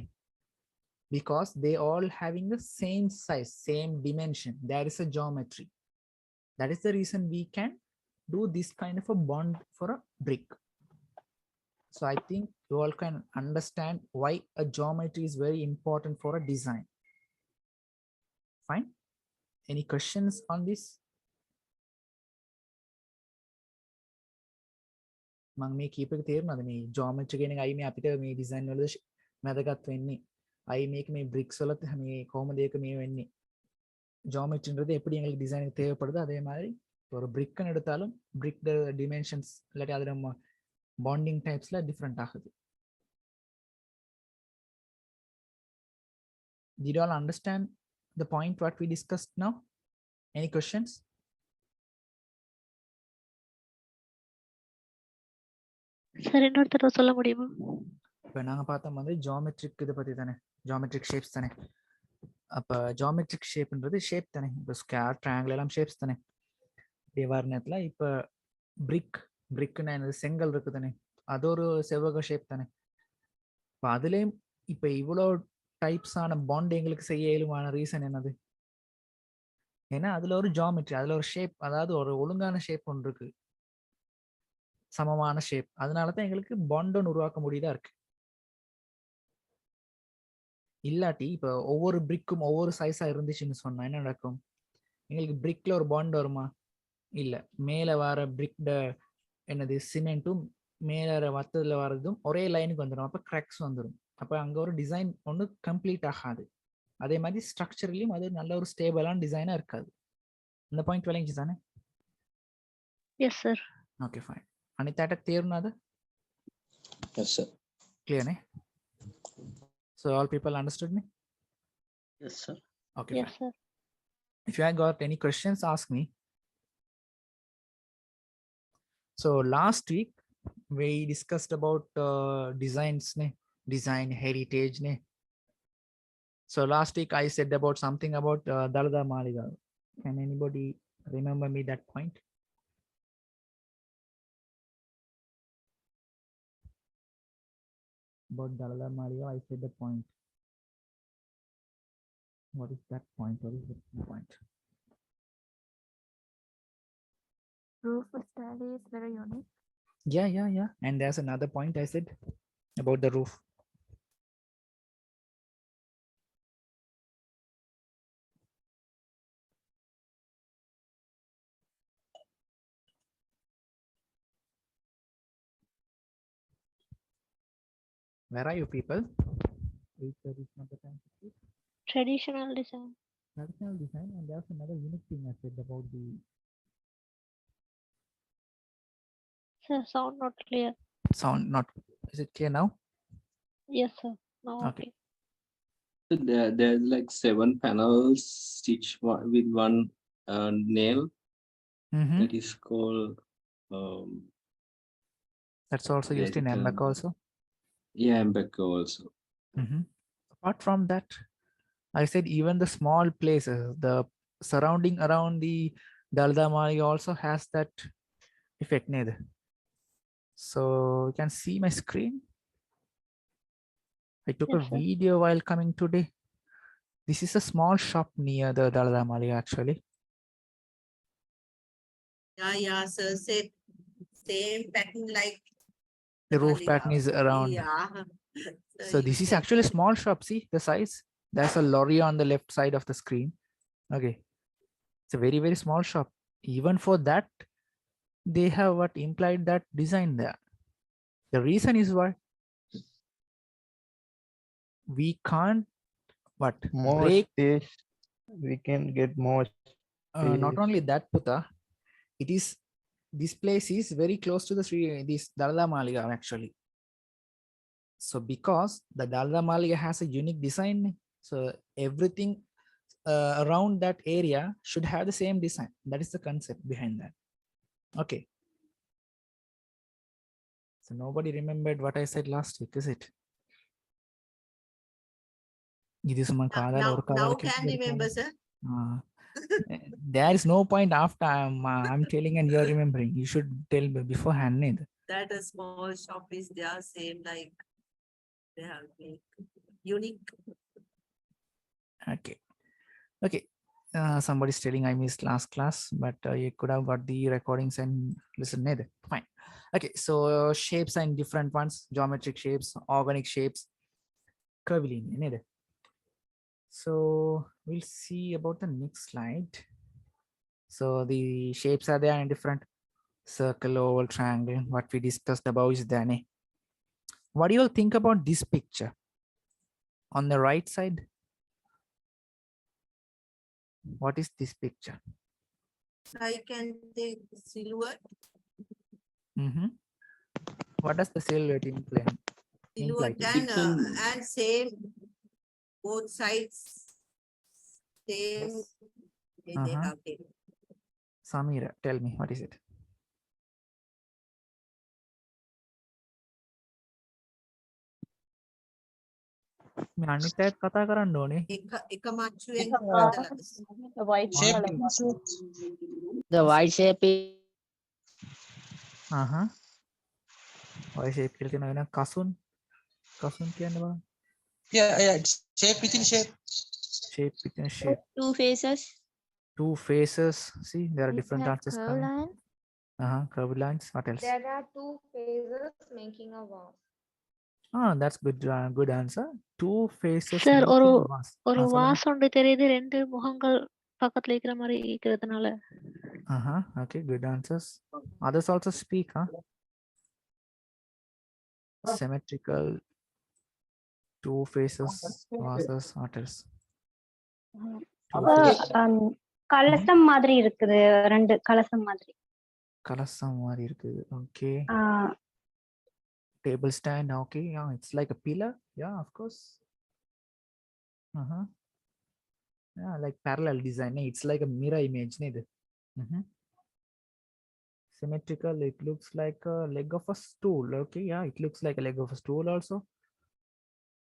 [SPEAKER 2] Because they all having the same size, same dimension. There is a geometry. That is the reason we can do this kind of a bond for a brick. So I think you all can understand why a geometry is very important for a design. Fine. Any questions on this? මම මේ කීප එක තේරුණාද මේ geometry කියන එක අයි මේ අපිට මේ design වලද වැදගත් වෙන්නේ අයි මේක මේ bricks වලත් මේ කොහොමද ඒක මේ වෙන්නේ geometry ன்றது எப்படி எங்களுக்கு design தேவைப்படுது அதே மாதிரி ஒரு brick ன்னு எடுத்தாலும் brick dimensions இல்லாட்டி அது நம்ம bonding typesல different ஆகுது. Did you all understand the point what we discussed now? Any questions?
[SPEAKER 9] சரி இன்னொரு தடவை சொல்ல முடியுமா?
[SPEAKER 2] இப்போ நாங்க பார்த்தோம் வந்து ஜியோமெட்ரிக் இதை பத்தி தானே, ஜியோமெட்ரிக் ஷேப்ஸ் தானே. அப்போ ஜியோமெட்ரிக் ஷேப்ன்றது ஷேப் தானே, இப்போ ஸ்கொயர் ட்ரையாங்கிள் எல்லாம் ஷேப்ஸ் தானே. இப்படி வர நேரத்தில் இப்போ பிரிக்குன்னா என்னது, செங்கல் இருக்கு தானே, அது ஒரு செவ்வக ஷேப் தானே. இப்போ அதுலேயும் இப்போ இவ்வளோ டைப்ஸான பாண்ட் எங்களுக்கு செய்ய இயலுமான ரீசன் என்னது? ஏன்னா அதுல ஒரு ஜியோமெட்ரி, அதுல ஒரு ஷேப், அதாவது ஒரு ஒழுங்கான ஷேப் ஒன்று இருக்கு, சமமான ஷேப். அதனாலதான் எங்களுக்கு பாண்ட் ஒன்று உருவாக்க முடியுதா இருக்கு. இல்லாட்டி இப்ப ஒவ்வொரு பிரிக்கும் ஒவ்வொரு சைஸா இருந்துச்சுன்னு சொன்னா என்ன நடக்கும்? எங்களுக்கு பிரிக்ல ஒரு பாண்ட் வருமா? இல்ல. மேல வர பிரிக் என்னது சிமெண்ட்டும் மேல வத்ததுல வர்றதும் ஒரே லைனுக்கு வந்துடும். அப்ப கிராக்ஸ் வந்துடும். அப்ப அங்க ஒரு டிசைன் ஒன்று கம்ப்ளீட் ஆகாது. அதே மாதிரி ஸ்ட்ரக்சர்லயும் அது நல்ல ஒரு ஸ்டேபிளான டிசைனா இருக்காது. அந்த பாயிண்ட் விளங்கிச்சு தானே?
[SPEAKER 9] Yes sir.
[SPEAKER 2] Okay fine. அனிதாட்ட தேர்னாது?
[SPEAKER 5] Yes, sir.
[SPEAKER 2] Clear ne? So all people understood me?
[SPEAKER 5] Yes, sir.
[SPEAKER 2] Okay.
[SPEAKER 9] Yes
[SPEAKER 2] fine.
[SPEAKER 9] sir.
[SPEAKER 2] If you have got any questions, ask me. So last week we discussed about designs, ne? Design heritage. Ne? So last week I said about something about Dalada Maliga. Can anybody remember me that point? About Dalada Maliga, I said the point. What is that point? What is the point?
[SPEAKER 1] Roof style is very unique.
[SPEAKER 2] Yeah. And there's another point I said about the roof. Where are you people? 8:30 is not the time to speak.
[SPEAKER 9] Traditional design.
[SPEAKER 2] Traditional design, and there's another unique thing I said about the
[SPEAKER 9] Sir, sound not clear.
[SPEAKER 2] sound. Not, is it clear now?
[SPEAKER 9] Yes sir. Now
[SPEAKER 2] Okay.
[SPEAKER 9] okay.
[SPEAKER 8] So there's like 7 panels stitched with one nail.
[SPEAKER 2] Mhm.
[SPEAKER 8] That is called
[SPEAKER 2] That's also used in MBAC also.
[SPEAKER 8] yeah, Mbeka also.
[SPEAKER 2] Mhm. Apart from that, I said even the small places, the surrounding around the Dalda Mali also has that effect. Neither. So you can see my screen. I took a
[SPEAKER 9] Yes, sir.
[SPEAKER 2] video while coming today. This is a small shop near the Dalda Mali actually.
[SPEAKER 4] Yeah, sir, same pattern like
[SPEAKER 2] The roof
[SPEAKER 4] Maliga.
[SPEAKER 2] pattern is around.
[SPEAKER 4] Yeah.
[SPEAKER 2] So
[SPEAKER 4] you
[SPEAKER 2] this is
[SPEAKER 4] can
[SPEAKER 2] actually a
[SPEAKER 4] see.
[SPEAKER 2] small shop. See the size? There's a lorry on the left side of the screen. Okay. It's a very, very small shop. Even for that, they have what implied that design there. The reason is what we can't what
[SPEAKER 7] More
[SPEAKER 2] break.
[SPEAKER 7] space. We can get more
[SPEAKER 2] Not
[SPEAKER 7] space.
[SPEAKER 2] only that, Puta, it is this place is very close to the this Dalda Maliga actually. So because the Dalda Maliga has a unique design, so everything around that area should have the same design. That is the concept behind that. Okay. So nobody remembered what I said last week, is it?
[SPEAKER 4] Now can remember, sir.
[SPEAKER 2] There is no point after I'm telling and you're remembering. You should tell me beforehand. Neither.
[SPEAKER 4] That a small shop is there, same like they have make unique.
[SPEAKER 2] Okay. Okay. Somebody's telling I missed last class, but you could have got the recordings and listen. Neither. Fine. Okay. So shapes and different ones, geometric shapes, organic shapes, curvilinear. Neither. So we'll see about the next slide. So the shapes are there in different circle, oval, triangle. What we discussed above is there. What do you all think about this picture? On the right side, what is this picture?
[SPEAKER 4] I can take silhouette.
[SPEAKER 2] What does the silhouette imply?
[SPEAKER 4] Silhouette and same both sides. Same they have taken.
[SPEAKER 2] Samira, tell me, what is it?
[SPEAKER 3] The white
[SPEAKER 2] Shape
[SPEAKER 3] color.
[SPEAKER 10] The white shape is
[SPEAKER 2] Why shape kasun? Kasun kya
[SPEAKER 6] Yeah, it's shape within shape.
[SPEAKER 2] Shape within shape.
[SPEAKER 9] Two faces.
[SPEAKER 2] Two faces. See, there are
[SPEAKER 1] It
[SPEAKER 2] different
[SPEAKER 1] has
[SPEAKER 2] answers
[SPEAKER 1] curved
[SPEAKER 2] coming.
[SPEAKER 1] lines.
[SPEAKER 2] Curved lines. What else?
[SPEAKER 11] There are two phases making a vase.
[SPEAKER 2] That's good. Good answer. Two faces.
[SPEAKER 9] Sir,
[SPEAKER 2] making a vase.
[SPEAKER 9] ஒரு
[SPEAKER 2] சொல்லுங்க.
[SPEAKER 9] Was ஒன்று தெரியுது, ரெண்டு முகங்கள் பக்கத்துல இருக்கிற மாதிரி இருக்கிறதுனால.
[SPEAKER 2] Okay, good answers. Others also speak, huh? Symmetrical, two faces, vases, what else?
[SPEAKER 11] கலசம் மாதிரி இருக்குது, ரெண்டு கலசம் மாதிரி.
[SPEAKER 2] கலசம் மாதிரி இருக்குது. Okay. Table stand. Okay, yeah, it's like a pillar. Yeah, of course. Yeah, like parallel design. It's like a mirror image. Symmetrical. It looks like a leg of a stool. Okay, yeah, it looks like a leg of a stool also.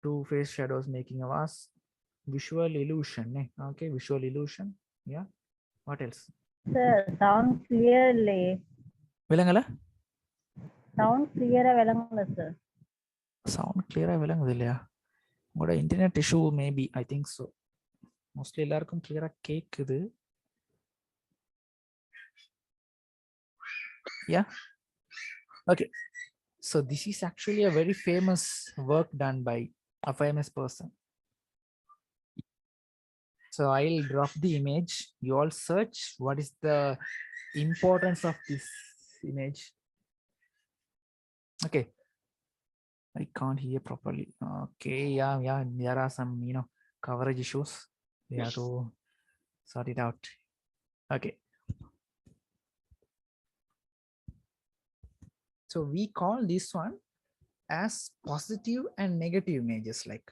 [SPEAKER 2] Two face shadows making a vase. Visual illusion. Okay, visual illusion. Yeah. What else?
[SPEAKER 11] Sir, sound clearly.
[SPEAKER 2] விலங்கல?
[SPEAKER 11] Sound clear விளங்குங்க sir.
[SPEAKER 2] Sound clear விளங்குது இல்லையா? உங்களோட internet issue maybe, I think so. Mostly எல்லாருக்கும் கிளியரா கேக்குது. Yeah. Okay. So this is actually a very famous work done by a famous person. So I'll drop the image. You all search what is the importance of this image. Okay. I can't hear properly. Okay. Yeah. There are some, coverage issues. We have to sort it out. Okay. So we call this one as positive and negative images. Like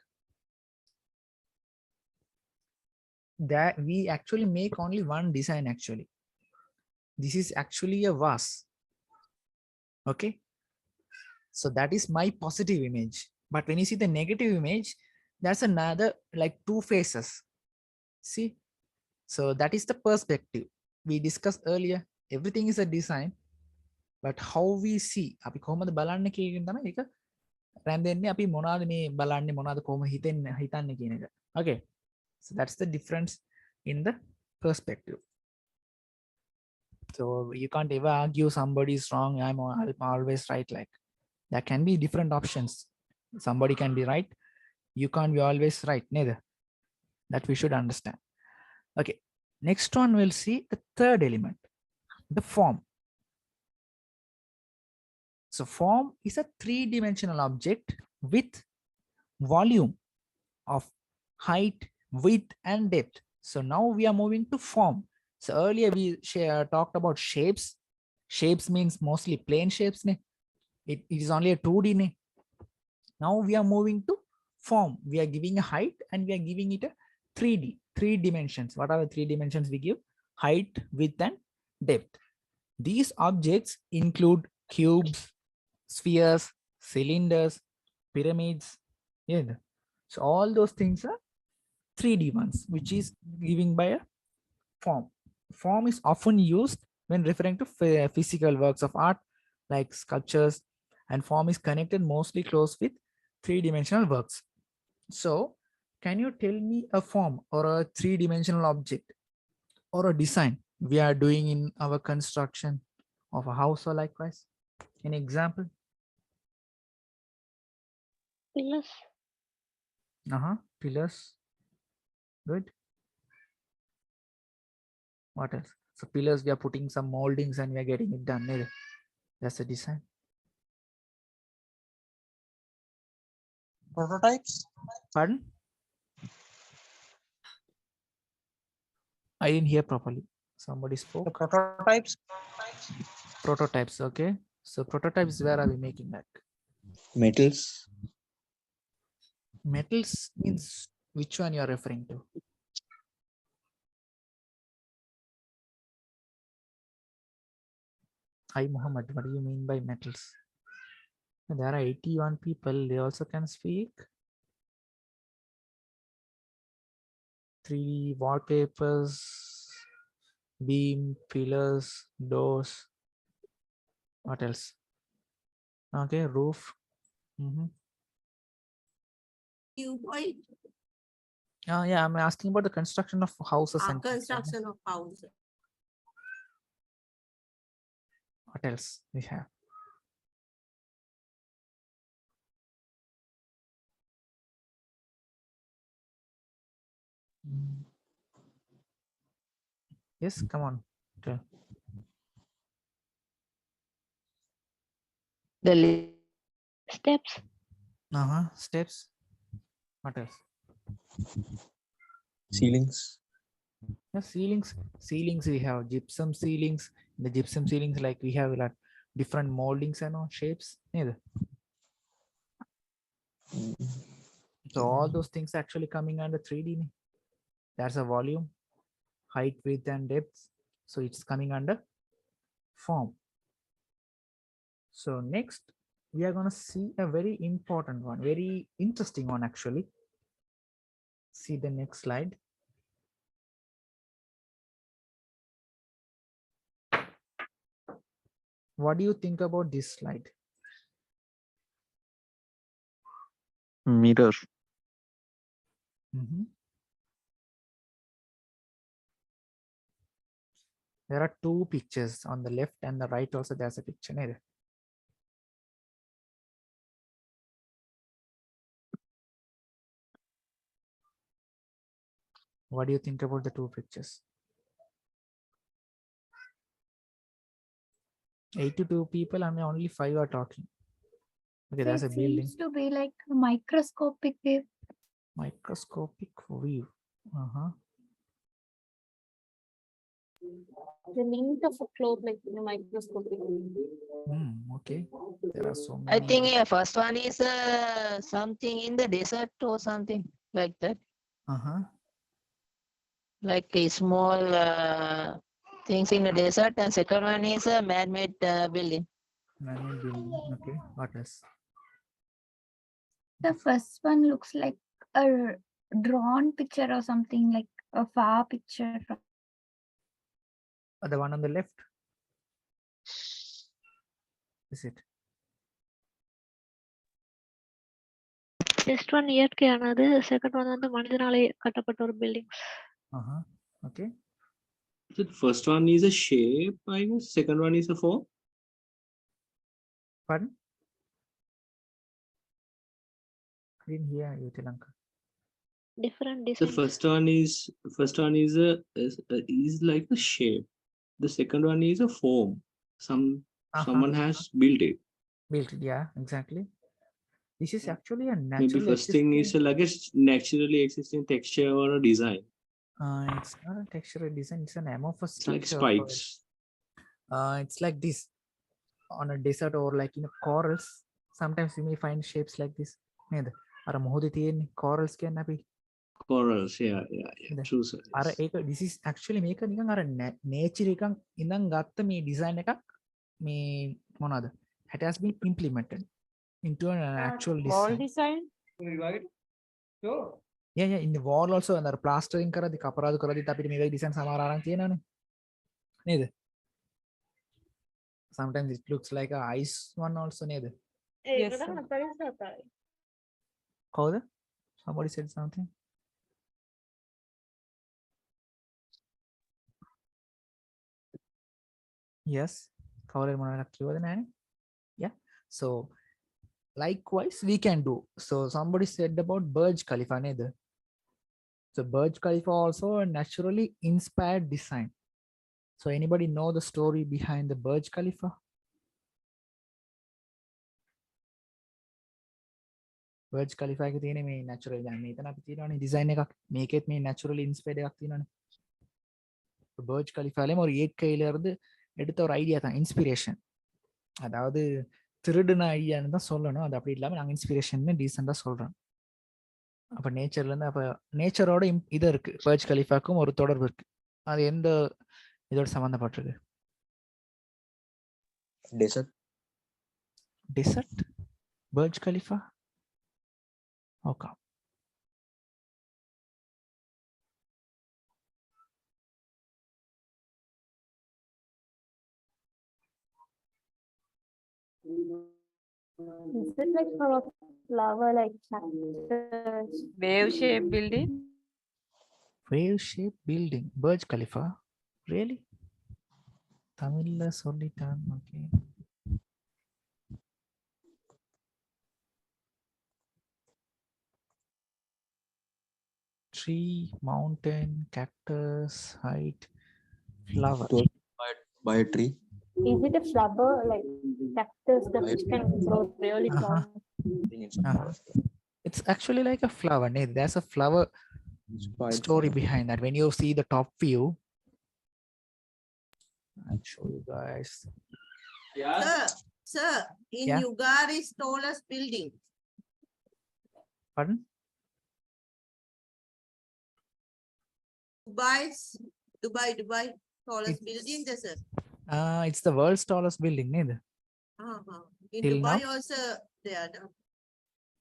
[SPEAKER 2] that we actually make only one design actually. This is actually a vase. Okay. So that is my positive image. But when you see the negative image, that's another like two faces. See? So that is the perspective. We discussed earlier. Everything is a design. But how we see, අපි කොහොමද බලන්නේ කියන එක තමයි ඒක රැඳෙන්නේ අපි මොනවාද මේ බලන්නේ මොනවාද කොහොම හිතන්නේ කියන එක. Okay. So that's the difference in the perspective. So you can't ever argue somebody is wrong. I'm always right. Like there can be different options. Somebody can be right. You can't be always right. Neither. That we should understand. Okay. Next one we'll see the third element, the form. So form is a three-dimensional object with volume of height, width, and depth. So now we are moving to form. So earlier we talked about shapes. Shapes means mostly plane shapes. It is only a 2D. Now we are moving to form. We are giving a height and we are giving it a 3D, 3 dimensions. What are the 3 dimensions we give? Height, width, and depth. These objects include cubes, spheres, cylinders, pyramids. Yeah. So all those things are 3D ones, which is given by a form. Form is often used when referring to physical works of art like sculptures, and form is connected mostly close with three-dimensional works. So can you tell me a form or a three-dimensional object or a design we are doing in our construction of a house or likewise? An example?
[SPEAKER 9] Pillars.
[SPEAKER 2] Pillars. Good. What else? So pillars, we are putting some moldings and we are getting it done. That's the design.
[SPEAKER 6] Prototypes?
[SPEAKER 2] Pardon? I didn't hear properly. Somebody spoke.
[SPEAKER 6] The prototypes?
[SPEAKER 2] Prototypes, okay. So prototypes, where are we making that?
[SPEAKER 5] Metals.
[SPEAKER 2] Metals means which one you are referring to? Hi Muhammad, what do you mean by metals? There are 81 people, they also can speak. 3D wallpapers, beam, pillars, doors. What else? Okay, roof.
[SPEAKER 4] Cuboid.
[SPEAKER 2] Yeah, I'm asking about the construction of houses and
[SPEAKER 4] Construction of houses.
[SPEAKER 2] What else we have? Yes, come on. Okay.
[SPEAKER 10] The
[SPEAKER 9] Steps.
[SPEAKER 2] Steps. What else?
[SPEAKER 5] Ceilings.
[SPEAKER 2] Yeah, ceilings. Ceilings, we have gypsum ceilings. The gypsum ceilings, like we have like different moldings and all shapes. Neither. So all those things actually coming under 3D. That's a volume, height, width, and depth. So it's coming under form. So next, we are going to see a very important one, very interesting one actually. See the next slide. What do you think about this slide?
[SPEAKER 7] Mirror.
[SPEAKER 2] There are two pictures on the left and the right also there's a picture. Neither. What do you think about the two pictures? 82 people, I mean only 5 are talking. Okay, that's a building.
[SPEAKER 1] Seems to be like a microscopic view.
[SPEAKER 2] Microscopic view.
[SPEAKER 9] The length of a globe, like in a microscopic.
[SPEAKER 2] Okay. There are so
[SPEAKER 10] I
[SPEAKER 2] many.
[SPEAKER 10] think first one is something in the desert or something like that. like a small things in the desert, and second one is a man-made building.
[SPEAKER 2] Man-made building. Okay. What else?
[SPEAKER 1] The first one looks like a drawn picture or something, like a far picture from
[SPEAKER 2] The one on the left. Is it?
[SPEAKER 9] Just one இயற்கையானது, second one வந்து மனிதனாலே கட்டப்பட்ட ஒரு buildings.
[SPEAKER 2] Okay.
[SPEAKER 8] So the first one is a shape, I guess. Second one is a form.
[SPEAKER 2] Pardon? I didn't hear you, Tilanka.
[SPEAKER 9] Different
[SPEAKER 8] The
[SPEAKER 9] designs.
[SPEAKER 8] first one is like a shape. The second one is a form. Someone has built it.
[SPEAKER 2] Built it, yeah, exactly. This is actually a
[SPEAKER 8] Maybe
[SPEAKER 2] natural
[SPEAKER 8] first thing is like a naturally existing texture or a design.
[SPEAKER 2] It's not a textural design, it's an amorphous
[SPEAKER 8] It's like
[SPEAKER 2] structure.
[SPEAKER 8] spikes.
[SPEAKER 2] It's like this on a desert or like in a corals. Sometimes you may find shapes like this. Neda. Ara මොහොතේ තියෙන corals කියන්නේ අපි.
[SPEAKER 8] Corals, yeah. True, sir.
[SPEAKER 2] අර
[SPEAKER 8] Yes.
[SPEAKER 2] ඒක this is actually මේක නිකන් අර nature එකක් ඉඳන් ගත්ත මේ design එකක් මේ මොනවාද? It has been implemented into an actual
[SPEAKER 3] Wall
[SPEAKER 2] design.
[SPEAKER 3] design?
[SPEAKER 2] Yeah, in the wall also and plastering කරද්දි කපරාදු කරද්දිත් අපිට මේ වගේ design සමහර අරන් තියෙනවනේ. නේද? Sometimes it looks like a ice one also නේද?
[SPEAKER 3] Yes, sir.
[SPEAKER 2] කවුද? Somebody said something. Yes. කවුරු මොනවද කිව්වද නෑනේ? Yeah. So likewise we can do. So somebody said about Burj Khalifa නේද? So Burj Khalifa also a naturally inspired design. So anybody know the story behind the Burj Khalifa? Burj Khalifa එක තියෙන මේ natural දැන් මේතන අපි තියෙනවානේ design එකක් මේකෙත් මේ naturally inspired එකක් තියෙනවානේ. Burj Khalifa ல ஒரு இயற்கையில இருந்து எடுத்த ஒரு ஐடியா தான் இன்ஸ்பிரேஷன். அதாவது திருடுன ஐடியான்னு தான் சொல்லணும். அது அப்படி இல்லாம நாங்க இன்ஸ்பிரேஷன் டீசெண்டா சொல்றோம். அப்ப நேச்சர்ல இருந்து அப்ப நேச்சரோட இது இருக்கு. பர்ஜ் கலிஃபாக்கும் ஒரு தொடர்பு இருக்கு. அது எந்த இதோட சம்பந்தப்பட்டிருக்கு?
[SPEAKER 5] Desert.
[SPEAKER 2] Desert? Burj Khalifa? Okay.
[SPEAKER 1] Is it like for a flower like cactus?
[SPEAKER 3] Wave shape building?
[SPEAKER 2] Wave shape building. Burj Khalifa? Really? தமிழ்ல சொல்லிட்டான். Okay. Tree, mountain, cactus, height, flower.
[SPEAKER 5] By a tree.
[SPEAKER 1] Is it a flower like cactus that which can grow really tall?
[SPEAKER 2] It's actually like a flower. There's a flower story behind that. When you see the top view, I'll show you guys.
[SPEAKER 4] Sir, in
[SPEAKER 2] Yeah.
[SPEAKER 4] Ugari's tallest building,
[SPEAKER 2] Pardon?
[SPEAKER 4] Dubai tallest
[SPEAKER 2] It's-
[SPEAKER 4] building, sir.
[SPEAKER 2] It's the world's tallest building.
[SPEAKER 4] In
[SPEAKER 2] Till
[SPEAKER 4] Dubai
[SPEAKER 2] now?
[SPEAKER 4] also there. No?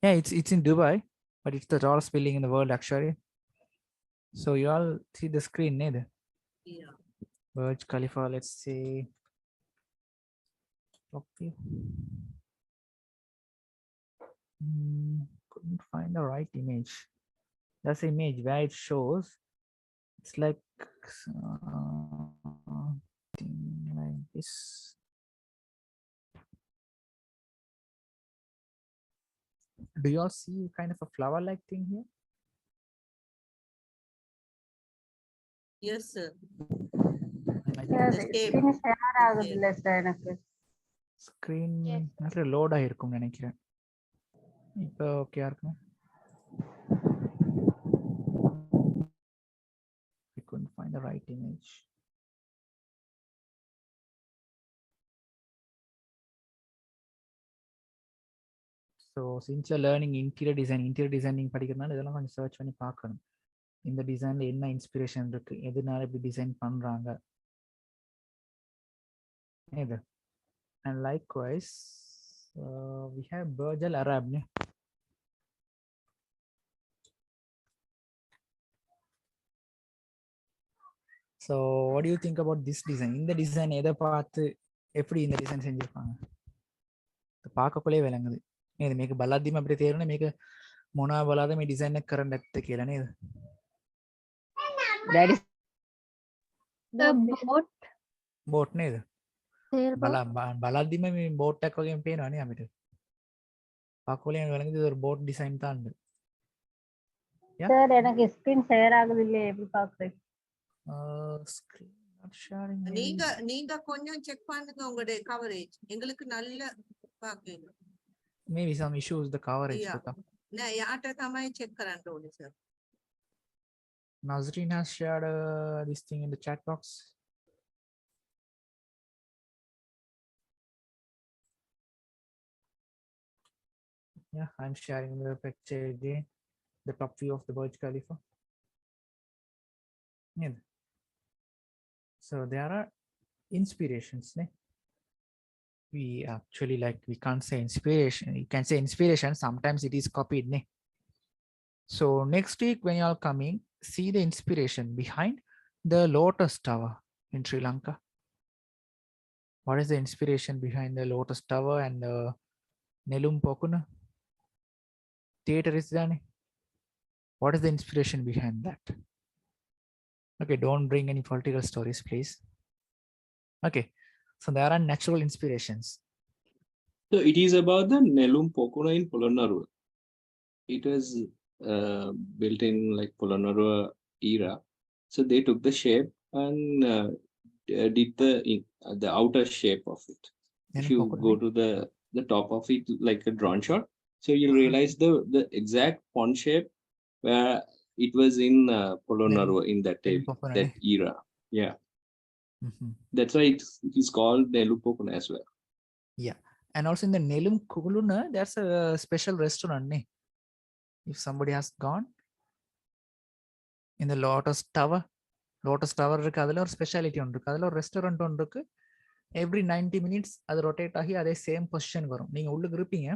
[SPEAKER 2] Yeah, it's in Dubai, but it's the tallest building in the world actually. So you all see the screen, neither.
[SPEAKER 4] Yeah.
[SPEAKER 2] Burj Khalifa, let's see. Top view. Couldn't find the right image. That's the image where it shows. It's like thing like this. Do you all see kind of a flower-like thing here?
[SPEAKER 4] Yes, sir.
[SPEAKER 11] Share ஆகுது இல்ல sir எனக்கு.
[SPEAKER 2] Screen நல்ல load ஆகிருக்கும் நினைக்கிறேன். இப்போ okay இருக்கும். I couldn't find the right image. So since you're learning interior designing படிக்கிறதுனால இதெல்லாம் கொஞ்சம் சர்ச் பண்ணி பார்க்கணும். இந்த டிசைன்ல என்ன இன்ஸ்பிரேஷன் இருக்கு, எதனால இப்படி டிசைன் பண்றாங்க இது. And likewise we have Burj Al Arab. So what do you think about this design? இந்த டிசைன் எதை பார்த்து எப்படி இந்த டிசைன் செஞ்சிருப்பாங்க பார்க்கக்குள்ளே விளங்குது. இது මේක බලද්දිම අපිට තේරෙන්නේ මේක මොනවා බලලාද මේ ඩිසයින් එක කරන්න ඇත්ත කියලා නේද?
[SPEAKER 10] That is
[SPEAKER 1] The boat.
[SPEAKER 2] Boat නේද?
[SPEAKER 9] sailboat.
[SPEAKER 2] බලද්දිම මේ බෝට් එකක් වගේම පේනවනේ අපිට. பார்க்கக்குள்ளே விளங்குது இது ஒரு போட் டிசைன் தான்.
[SPEAKER 11] சார் எனக்கு ஸ்கிரீன் ஷேர் ஆகுது இல்லையே, எப்படி பாக்குறேன்?
[SPEAKER 2] Screen not sharing.
[SPEAKER 4] நீங்க கொஞ்சம் செக் பண்ணுங்க உங்களுடைய கவரேஜ். எங்களுக்கு நல்ல பாக்கணும்.
[SPEAKER 2] Maybe some issues the coverage.
[SPEAKER 4] நான் யார்ட்ட තමයි செக் කරන්න ඕනේ sir.
[SPEAKER 2] Nazreen has shared this thing in the chat box. Yeah, I'm sharing the picture again. The top view of the Burj Khalifa. Yeah. So there are inspirations. We actually we can't say inspiration. You can say inspiration. Sometimes it is copied. So next week when you are coming, see the inspiration behind the Lotus Tower in Sri Lanka. What is the inspiration behind the Lotus Tower and the Nelum Pokuna theater is done? What is the inspiration behind that? Okay, don't bring any political stories, please. Okay, so there are natural inspirations.
[SPEAKER 8] So it is about the Nelum Pokuna in Polonnaruwa. It was built in like Polonnaruwa era. So they took the shape and did the outer shape of it. If you go to the top of it like a drone shot, so you'll realize the exact pond shape where it was in Polonnaruwa in that era. Yeah. That's why it is called Nelum Pokuna as well.
[SPEAKER 2] Yeah, and also in the Nelum Kuluna, there's a special restaurant. If somebody has gone in the Lotus Tower இருக்கு, அதுல ஒரு speciality ஒன்று இருக்கு, அதுல ஒரு restaurant ஒன்று இருக்கு. Every 90 minutes அது ரொட்டேட் ஆகி அதே சேம் பொசிஷன் வரும். நீங்க உள்ளுக்கு இருப்பீங்க.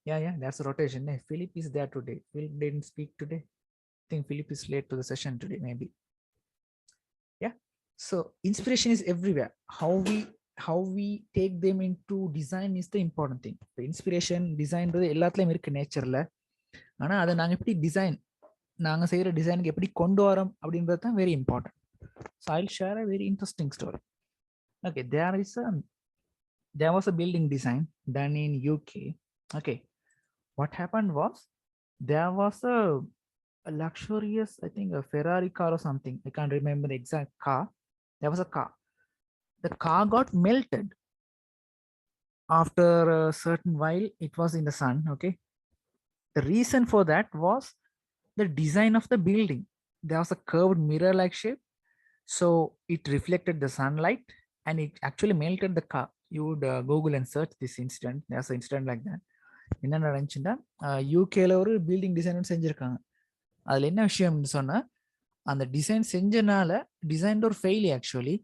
[SPEAKER 2] Yeah, that's a rotation. Philip is there today. Philip didn't speak today. I think Philip is late to the session today, maybe. Yeah. So inspiration is everywhere. How we take them into design is the important thing. The inspiration design எல்லாத்துலயும் இருக்கு நேச்சர்ல. ஆனா அதை நாங்க எப்படி design நாங்க செய்யற டிசைனுக்கு எப்படி கொண்டு வரோம் அப்படின்றது தான் very important. So I'll share a very interesting story. Okay, there was a building design done in UK. Okay, what happened was there was a luxurious, I think a Ferrari car or something. I can't remember the exact car. There was a car. The car got melted after a certain while. It was in the sun. Okay, the reason for that was the design of the building. There was a curved mirror like shape, so it reflected the sunlight and it actually melted the car. You would Google and search this incident. There's an incident like that. என்ன நடந்துச்சுன்னா யூகேல ஒரு building design செஞ்சிருக்காங்க. அதுல என்ன விஷயம்னு சொன்னா, அந்த டிசைன் செஞ்சனால டிசைன் ஒரு ஃபெயிலி. ஆக்சுவலி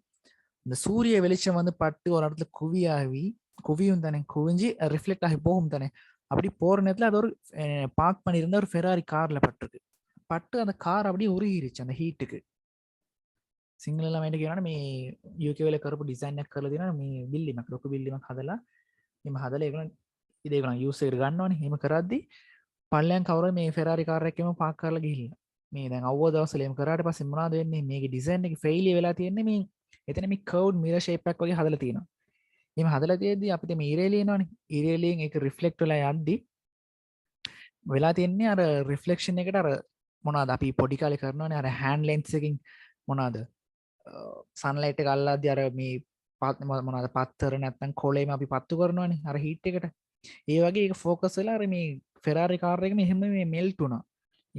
[SPEAKER 2] இந்த சூரிய வெளிச்சம் வந்து பட்டு ஒரு இடத்துல குவியும் தானே, குவிஞ்சு ரிஃப்ளெக்ட் ஆகி போகும் தானே. அப்படி போற நேரத்துல அது ஒரு பார்க் பண்ணியிருந்த ஒரு ஃபெராரி கார்ல பட்டு அந்த கார் அப்படியே உருகிருச்சு அந்த ஹீட்டுக்கு. සිංහල මට කියන මේ UK වල කරපු ඩිසයින් එකක් කරලා දෙනවා මේ බිල්ඩිමක්, ලොකු බිල්ඩිමක් හදලා එහම හදලා ඒගොල්ලන් ඉදේගොල්ලන් යූස් එකට ගන්නවනේ. එහෙම කරද්දි පල්ලෙන් කවුරු මේ ෆෙරාරි කාර් එකේම පාක් කරලා ගිහිල්ලා මේ දැන් අවුව දවස්වල එහෙම කරාට පස්සේ මොනවද වෙන්නේ? මේකේ ඩිසයින් එකේ ෆෙයිලියර් වෙලා තියෙන්නේ. මේ එතන මේ කර්ව්ඩ් මිරර් ෂේප් එකක් වගේ හදලා තියෙනවා. එහෙම හදලා තියෙද්දි අපිට මේ ඉරේලිය එනවනේ. ඉරේලියෙන් ඒක රිෆ්ලෙක්ට් වෙලා යද්දි වෙලා තියෙන්නේ අර රිෆ්ලෙක්ෂන් එකට අර මොනවාද අපි පොඩි කාලේ කරනවනේ අර හෑන්ඩ් ලෙන්ස් එකකින් මොනවාද සන්ලයිට් එක අල්ලද්දි අර මේ මොනවාද පත්තර නැත්නම් කොලේම අපි පත්තු කරනවනේ අර හීට් එකට. ඒ වගේ ඒක ફોකස් වෙලා අර මේ ෆෙරාරි කාර් එකේ මෙහෙම මේ මෙල්ට් වුණා.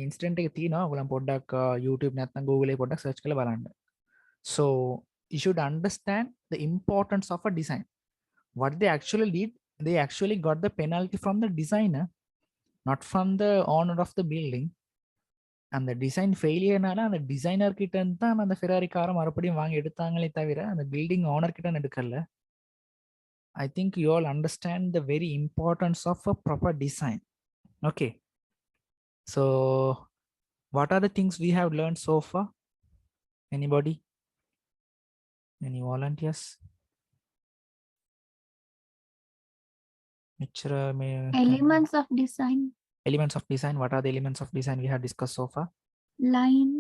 [SPEAKER 2] ඉන්ස්ටන්ට් එක තියෙනවා. ඔයගොල්ලන් පොඩ්ඩක් YouTube නැත්නම් Google එකේ පොඩ්ඩක් සර්ච් කරලා බලන්න. So you should understand the importance of a design. What they actually did, they actually got the penalty from the designer, not from the owner of the building. அந்த design ஃபெயிலியர்னால அந்த designer கிட்ட இருந்து தான் அந்த Ferrari காரை மறுபடியும் வாங்கி எடுத்தாங்களே தவிர அந்த பில்டிங் ஓனர் கிட்ட எடுக்கல. I think you all understand the very importance of a proper design. Okay. So what are the things we have learned so far? Anybody? Any volunteers?
[SPEAKER 1] Elements of design.
[SPEAKER 2] Elements of design. What are the elements of design we have discussed so far?
[SPEAKER 1] Line,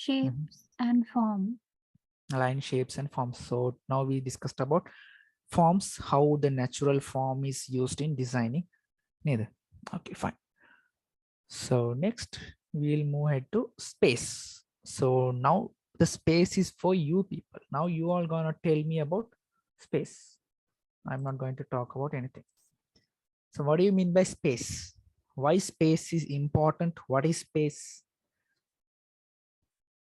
[SPEAKER 1] shapes, and form.
[SPEAKER 2] Line, shapes, and forms. So now we discussed about forms, how the natural form is used in designing. Neither. Okay, fine. So next we'll move ahead to space. So now the space is for you people. Now you all gonna tell me about space. I'm not going to talk about anything. So what do you mean by space? Why space is important? What is space?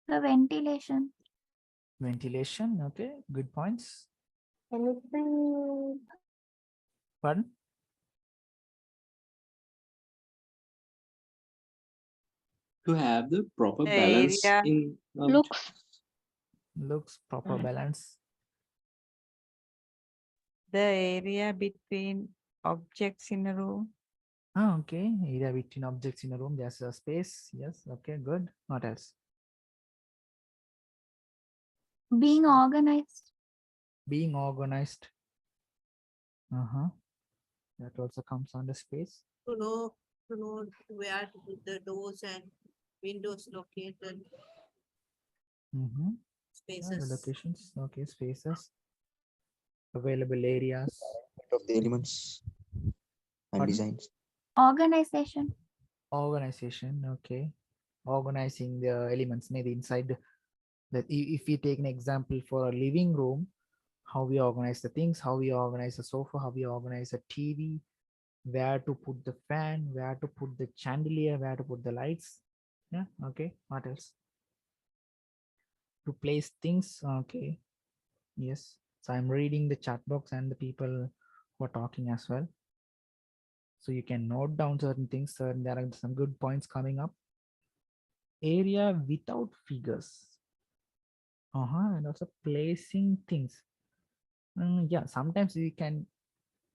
[SPEAKER 1] The ventilation.
[SPEAKER 2] Ventilation. Okay, good points.
[SPEAKER 11] Anything
[SPEAKER 2] Pardon?
[SPEAKER 8] To have the proper
[SPEAKER 3] The
[SPEAKER 8] balance
[SPEAKER 3] area.
[SPEAKER 8] in
[SPEAKER 9] Looks.
[SPEAKER 2] Proper balance.
[SPEAKER 3] The area between objects in a room.
[SPEAKER 2] Okay. Area between objects in a room. There's a space. Yes. Okay, good. What else?
[SPEAKER 1] Being organized.
[SPEAKER 2] Being organized. That also comes under space.
[SPEAKER 4] To know where to put the doors and windows located,
[SPEAKER 2] Yeah, the
[SPEAKER 4] spaces.
[SPEAKER 2] locations. Okay, spaces. Available areas.
[SPEAKER 5] Of the elements and
[SPEAKER 2] Pardon?
[SPEAKER 5] designs.
[SPEAKER 1] Organization.
[SPEAKER 2] Organization. Okay. Organizing the elements maybe inside that. If we take an example for a living room, how we organize the things, how we organize the sofa, how we organize a TV, where to put the fan, where to put the chandelier, where to put the lights. Yeah. Okay. What else? To place things. Okay. Yes. So I'm reading the chat box and the people who are talking as well. So you can note down certain things. There are some good points coming up. Area without figures. And also placing things. Yeah, sometimes we can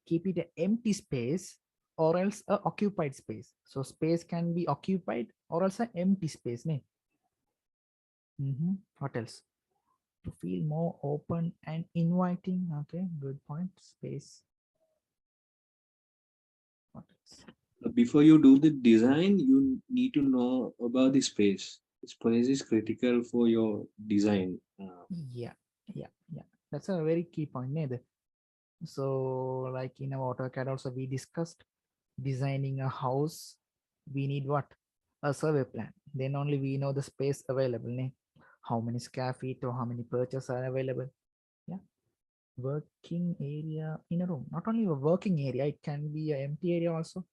[SPEAKER 2] keep it an empty space or else a occupied space. So space can be occupied or else an empty space. What else? To feel more open and inviting. Okay, good point. Space. What else?
[SPEAKER 8] Before you do the design, you need to know about the space. Space is critical for your design.
[SPEAKER 2] Yeah. That's a very key point. So like in our AutoCAD also we discussed designing a house. We need what? A survey plan. Then only we know the space available. How many square feet or how many perches are available. Yeah. Working area in a room. Not only a working area, it can be an empty area also.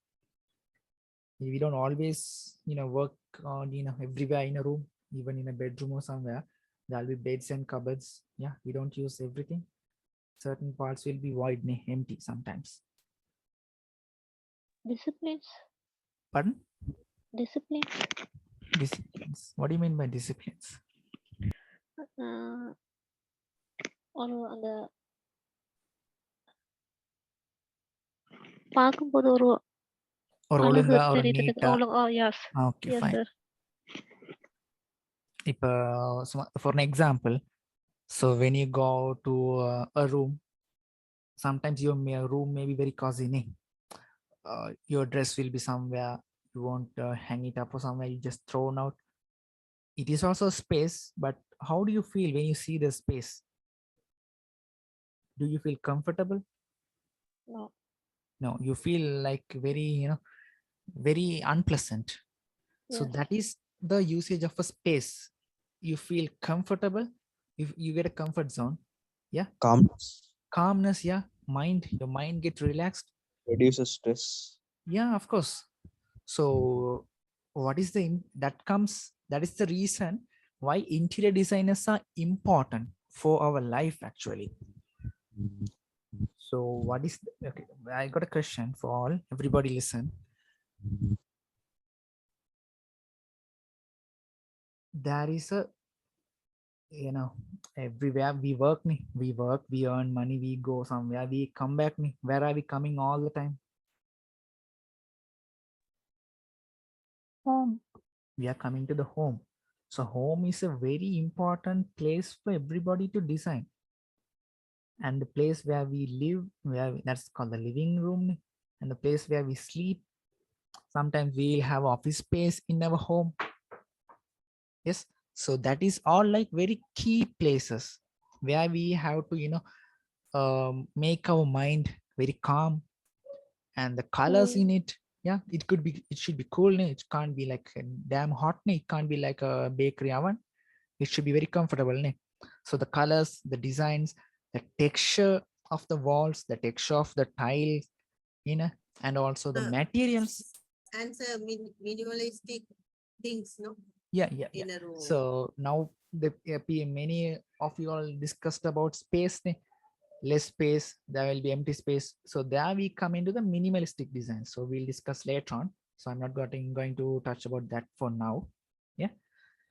[SPEAKER 2] We don't always, work on, everywhere in a room, even in a bedroom or somewhere. There'll be beds and cupboards. Yeah, we don't use everything. Certain parts will be void, empty sometimes.
[SPEAKER 9] Disciplines.
[SPEAKER 2] Pardon?
[SPEAKER 9] Disciplines.
[SPEAKER 2] Disciplines. What do you mean by disciplines?
[SPEAKER 9] ஒரு அந்த பார்க்கும்போது ஒரு
[SPEAKER 2] ஒழுங்கா ஒரு
[SPEAKER 9] தெரியுதுக்கு
[SPEAKER 2] நீட்டா.
[SPEAKER 9] ஒழுங்கா yes
[SPEAKER 2] Okay,
[SPEAKER 9] yes
[SPEAKER 2] fine.
[SPEAKER 9] sir.
[SPEAKER 2] For an example, so when you go to a room, sometimes your room may be very cozy. Your dress will be somewhere, you won't hang it up or somewhere, you just thrown out. It is also space, but how do you feel when you see the space? Do you feel comfortable? No, you feel like very, very unpleasant. So
[SPEAKER 9] Yes.
[SPEAKER 2] that is the usage of a space. You feel comfortable, if you get a comfort zone. Yeah. Calmness. Yeah. Your mind gets relaxed.
[SPEAKER 5] Reduces stress.
[SPEAKER 2] Yeah, of course. So what is that is the reason why interior designers are important for our life actually. So what is okay, I got a question for all. Everybody listen. there is a, you know, everywhere we work, we earn money, we go somewhere, we come back. Where are we coming all the time?
[SPEAKER 1] Home.
[SPEAKER 2] We are coming to the home. So home is a very important place for everybody to design. And the place where we live, that's called the living room, and the place where we sleep. Sometimes we'll have office space in our home. Yes. So that is all like very key places where we have to, make our mind very calm, and the colors in it. Yeah, it should be cool. It can't be like damn hot. It can't be like a bakery oven. It should be very comfortable. So the colors, the designs, the texture of the walls, the texture of the tiles, and also the materials.
[SPEAKER 4] And minimalistic things, no?
[SPEAKER 2] Yeah.
[SPEAKER 4] In a room.
[SPEAKER 2] So now many of you all discussed about space. Less space, there will be empty space. So there we come into the minimalistic design. So we'll discuss later on. So I'm not going to touch about that for now. Yeah.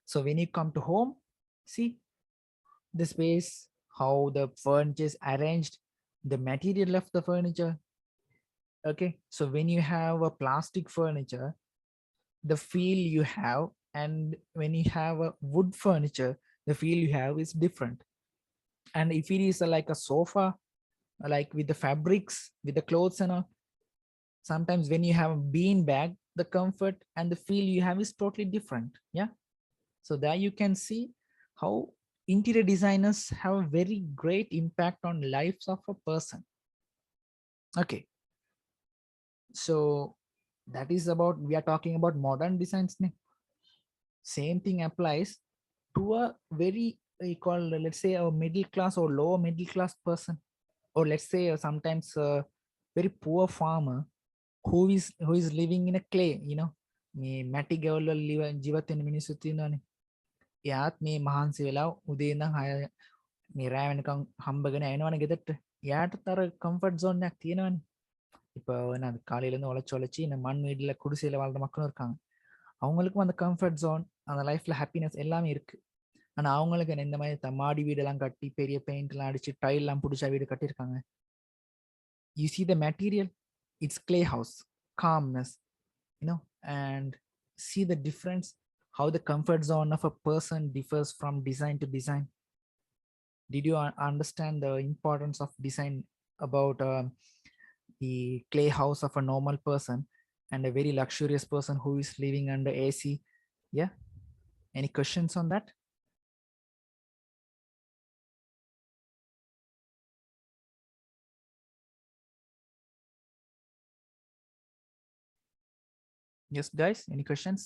[SPEAKER 2] So when you come to home, see the space, how the furniture is arranged, the material of the furniture. Okay. So when you have a plastic furniture, the feel you have, and when you have a wood furniture, the feel you have is different. And if it is like a sofa, like with the fabrics, with the clothes and all, sometimes when you have a bean bag, the comfort and the feel you have is totally different. Yeah. So there you can see how interior designers have a very great impact on lives of a person. Okay. So that is about, we are talking about modern designs. Same thing applies to a very, let's say a middle class or lower middle class person, or let's say sometimes a very poor farmer who is living in a clay, මේ මැටි ගෙවල් වල ජීවත් වෙන මිනිස්සු තියෙනවානේ. එයාත් මේ මහන්සි වෙලා උදේ ඉඳන් 6 මේ රෑ වෙනකන් හම්බගෙන එනවනේ ගෙදරට. එයාටත් අර කම්ෆර්ට් zone එකක් තියෙනවනේ. இப்போ நான் காலையில இருந்து உழைச்சி இந்த மண் வீடுல குடிசையில வாழ்ற மக்களும் இருக்காங்க. அவங்களுக்கும் அந்த கம்ஃபர்ட் ஜோன், அந்த லைஃப்ல ஹாப்பினஸ் எல்லாமே இருக்கு. ஆனா அவங்களுக்கு இந்த மாதிரி மாடி வீடெல்லாம் கட்டி பெரிய பெயிண்ட் எல்லாம் அடிச்சு டைல் எல்லாம் பிடிச்ச வீடு கட்டியிருக்காங்க. You see the material, it's clay house, calmness, and see the difference, how the comfort zone of a person differs from design to design. Did you understand the importance of design about the clay house of a normal person and a very luxurious person who is living under AC? Yeah. Any questions on that? Yes, guys, any questions?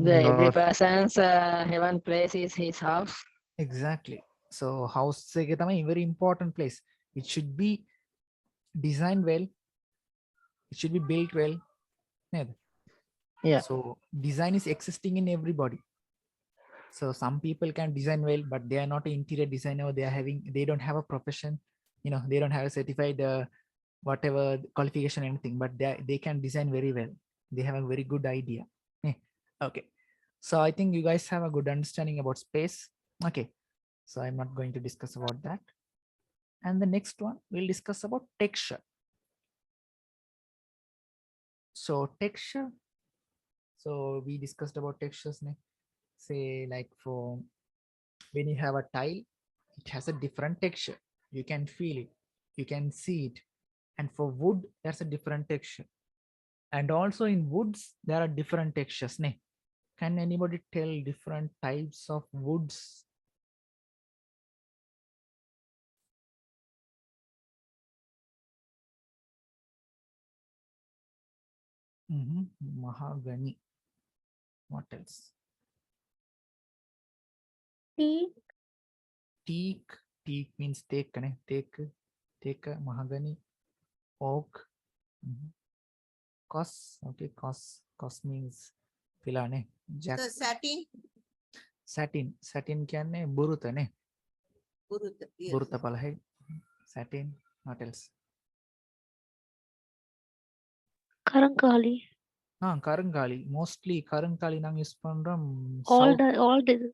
[SPEAKER 10] Every person's heaven place is his house.
[SPEAKER 2] Exactly. So house is a very important place. It should be designed well. It should be built well.
[SPEAKER 10] Yeah.
[SPEAKER 2] So design is existing in everybody. So some people can design well, but they are not an interior designer. They don't have a profession. They don't have a certified whatever qualification or anything, but they can design very well. They have a very good idea. Okay. So I think you guys have a good understanding about space. Okay. So I'm not going to discuss about that. And the next one, we'll discuss about texture. So texture. So we discussed about textures. Say like for when you have a tile, it has a different texture. You can feel it. You can see it. And for wood, there's a different texture. And also in woods, there are different textures. Can anybody tell different types of woods? Mahogany. What else?
[SPEAKER 1] Teak.
[SPEAKER 2] Teak means teak. Teak, mahogany, oak. Cos. Okay, cos means pilane. Jack.
[SPEAKER 4] So
[SPEAKER 2] Satin කියන්නේ බුරුත නේ.
[SPEAKER 4] Buruta, yes.
[SPEAKER 2] බුරුත පළයි. Satin. What else?
[SPEAKER 9] கருங்காலி.
[SPEAKER 2] கருங்காலி. Mostly கருங்காலி நாங்க use பண்றோம்
[SPEAKER 9] old இது.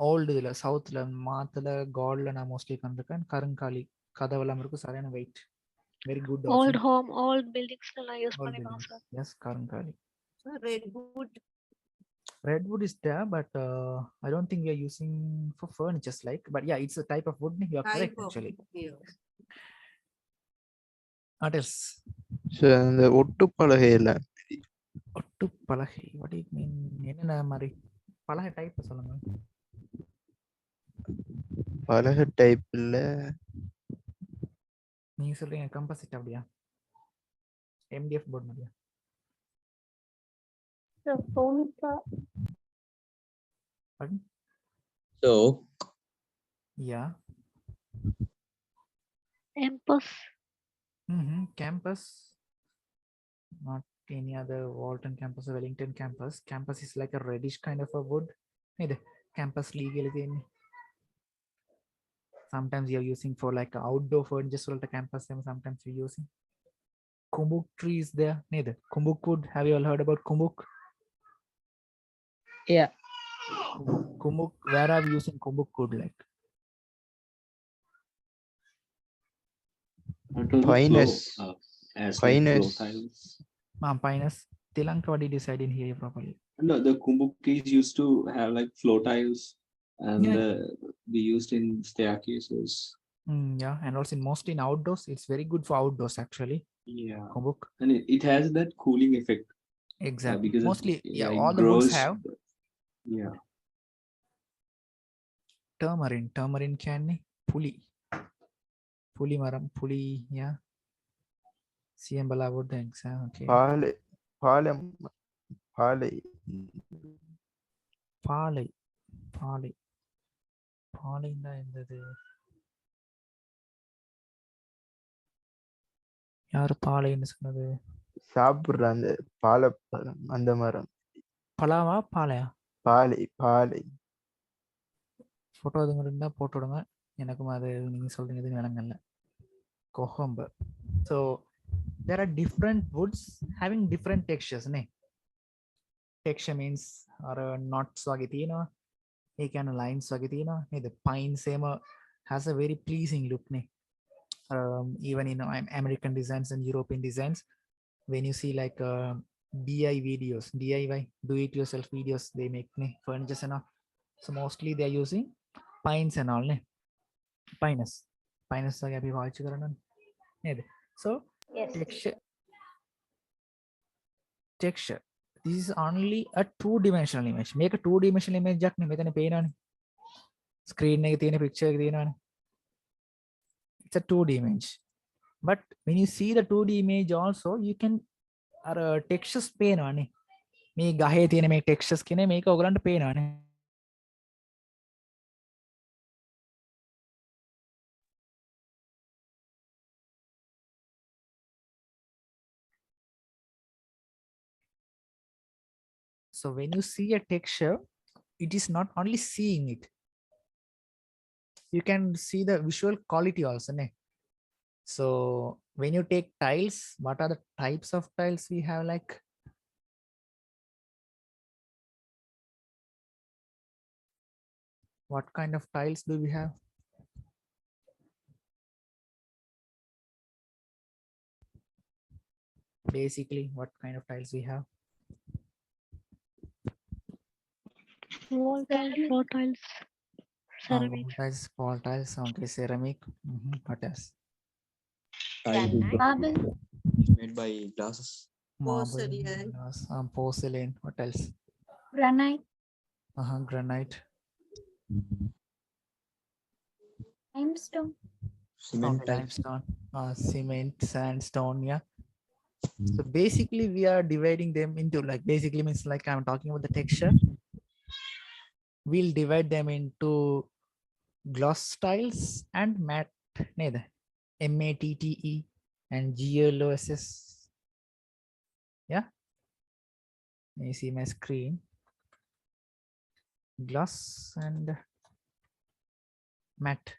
[SPEAKER 2] Old இதுல சவுத்ல மாத்துல காட்ல நான் மோஸ்ட்லி கண்டிருக்கேன். கருங்காலி கதவெல்லாம் இருக்கும், சரியான weight. Very good.
[SPEAKER 9] old home, old buildings எல்லாம் யூஸ் பண்ணிருக்காங்க சார்.
[SPEAKER 2] எஸ், கருங்காலி.
[SPEAKER 4] Redwood.
[SPEAKER 2] Redwood is there, but I don't think we are using for furnitures like. But yeah, it's a type of wood. You are correct actually. What else?
[SPEAKER 5] அந்த ஒட்டு பலகையில
[SPEAKER 2] ஒட்டு பலகை. What do you mean? என்னென்ன மாதிரி பலகை type சொல்லுங்க.
[SPEAKER 5] பலகை டைப்ல
[SPEAKER 2] நீங்க சொல்றீங்க கம்போசிட் அப்படியா? MDF போர்ட் மாதிரியா? Pardon?
[SPEAKER 5] So
[SPEAKER 2] Yeah. Campus. Not any other Walton campus or Wellington campus. Campus is like a reddish kind of a wood. Neither campus legal again. Sometimes you're using for like outdoor furniture for the campus, and sometimes you're using kumbuk tree is there. Neither kumbuk wood. Have you all heard about kumbuk?
[SPEAKER 10] Yeah.
[SPEAKER 2] Kumbuk. Where are you using kumbuk wood like?
[SPEAKER 5] Pinus. Pinus.
[SPEAKER 2] Pinus. Tilanka, what did you say? I didn't hear you properly.
[SPEAKER 8] No, the kumbuk trees used to have like floor tiles and be used in staircases.
[SPEAKER 2] Yeah, and also mostly in outdoors. It's very good for outdoors actually.
[SPEAKER 8] Yeah.
[SPEAKER 2] Kumbuk.
[SPEAKER 8] And it has that cooling effect.
[SPEAKER 2] Exactly.
[SPEAKER 8] Because
[SPEAKER 2] mostly,
[SPEAKER 8] it
[SPEAKER 2] all the woods
[SPEAKER 8] grows,
[SPEAKER 2] have.
[SPEAKER 8] Yeah.
[SPEAKER 2] Turmeric can puli. Puli maram, puli, yeah. Siembala wood, thanks. Okay.
[SPEAKER 5] பாலை
[SPEAKER 2] பாலைன்னா என்னது? யாரு பாலைன்னு சொன்னது?
[SPEAKER 5] சாப்பிடுற அந்த பாலைப்பழம், அந்த மரம்.
[SPEAKER 2] பலாவா பாலையா?
[SPEAKER 5] பாலை.
[SPEAKER 2] Photo அதுங்க இருந்தா போட்டு விடுங்க. எனக்கும் அது நீங்க சொல்றீங்க எதுவும் விளங்கல. கொஹம்பு. So there are different woods having different textures. Texture means or knots agatina, can lines agatina. The pine same has a very pleasing look. Even in American designs and European designs, when you see like DIY do it yourself videos they make furniture and all. So mostly they are using pines and all. Pinus so
[SPEAKER 11] Yes.
[SPEAKER 2] texture. This is only a two-dimensional image. Make a two-dimensional image jack ne metane peinani. Screen එක තියෙන picture එක තියෙනවානේ. It's a 2D image. But when you see the 2D image also, you can textures පේනවානේ. මේ ගහේ තියෙන මේ textures කියන්නේ මේක ඔයගලන්ට පේනවානේ. So when you see a texture, it is not only seeing it. You can see the visual quality also. So when you take tiles, what are the types of tiles we have like? What kind of tiles do we have? Basically, what kind of tiles we have?
[SPEAKER 9] Wall tiles, floor tiles, ceramic.
[SPEAKER 2] Wall tiles, okay, ceramic. What else?
[SPEAKER 1] Marble.
[SPEAKER 5] Made by glasses.
[SPEAKER 4] Porcelain.
[SPEAKER 2] Porcelain. What else?
[SPEAKER 1] Granite.
[SPEAKER 2] Granite.
[SPEAKER 1] Limestone.
[SPEAKER 5] Cement.
[SPEAKER 2] Limestone. Cement, sandstone. Yeah. So basically we are dividing them into like, basically means like I'm talking about the texture. We'll divide them into gloss tiles and matte. MATTE and GLOSS. Yeah. You see my screen. Gloss and matte.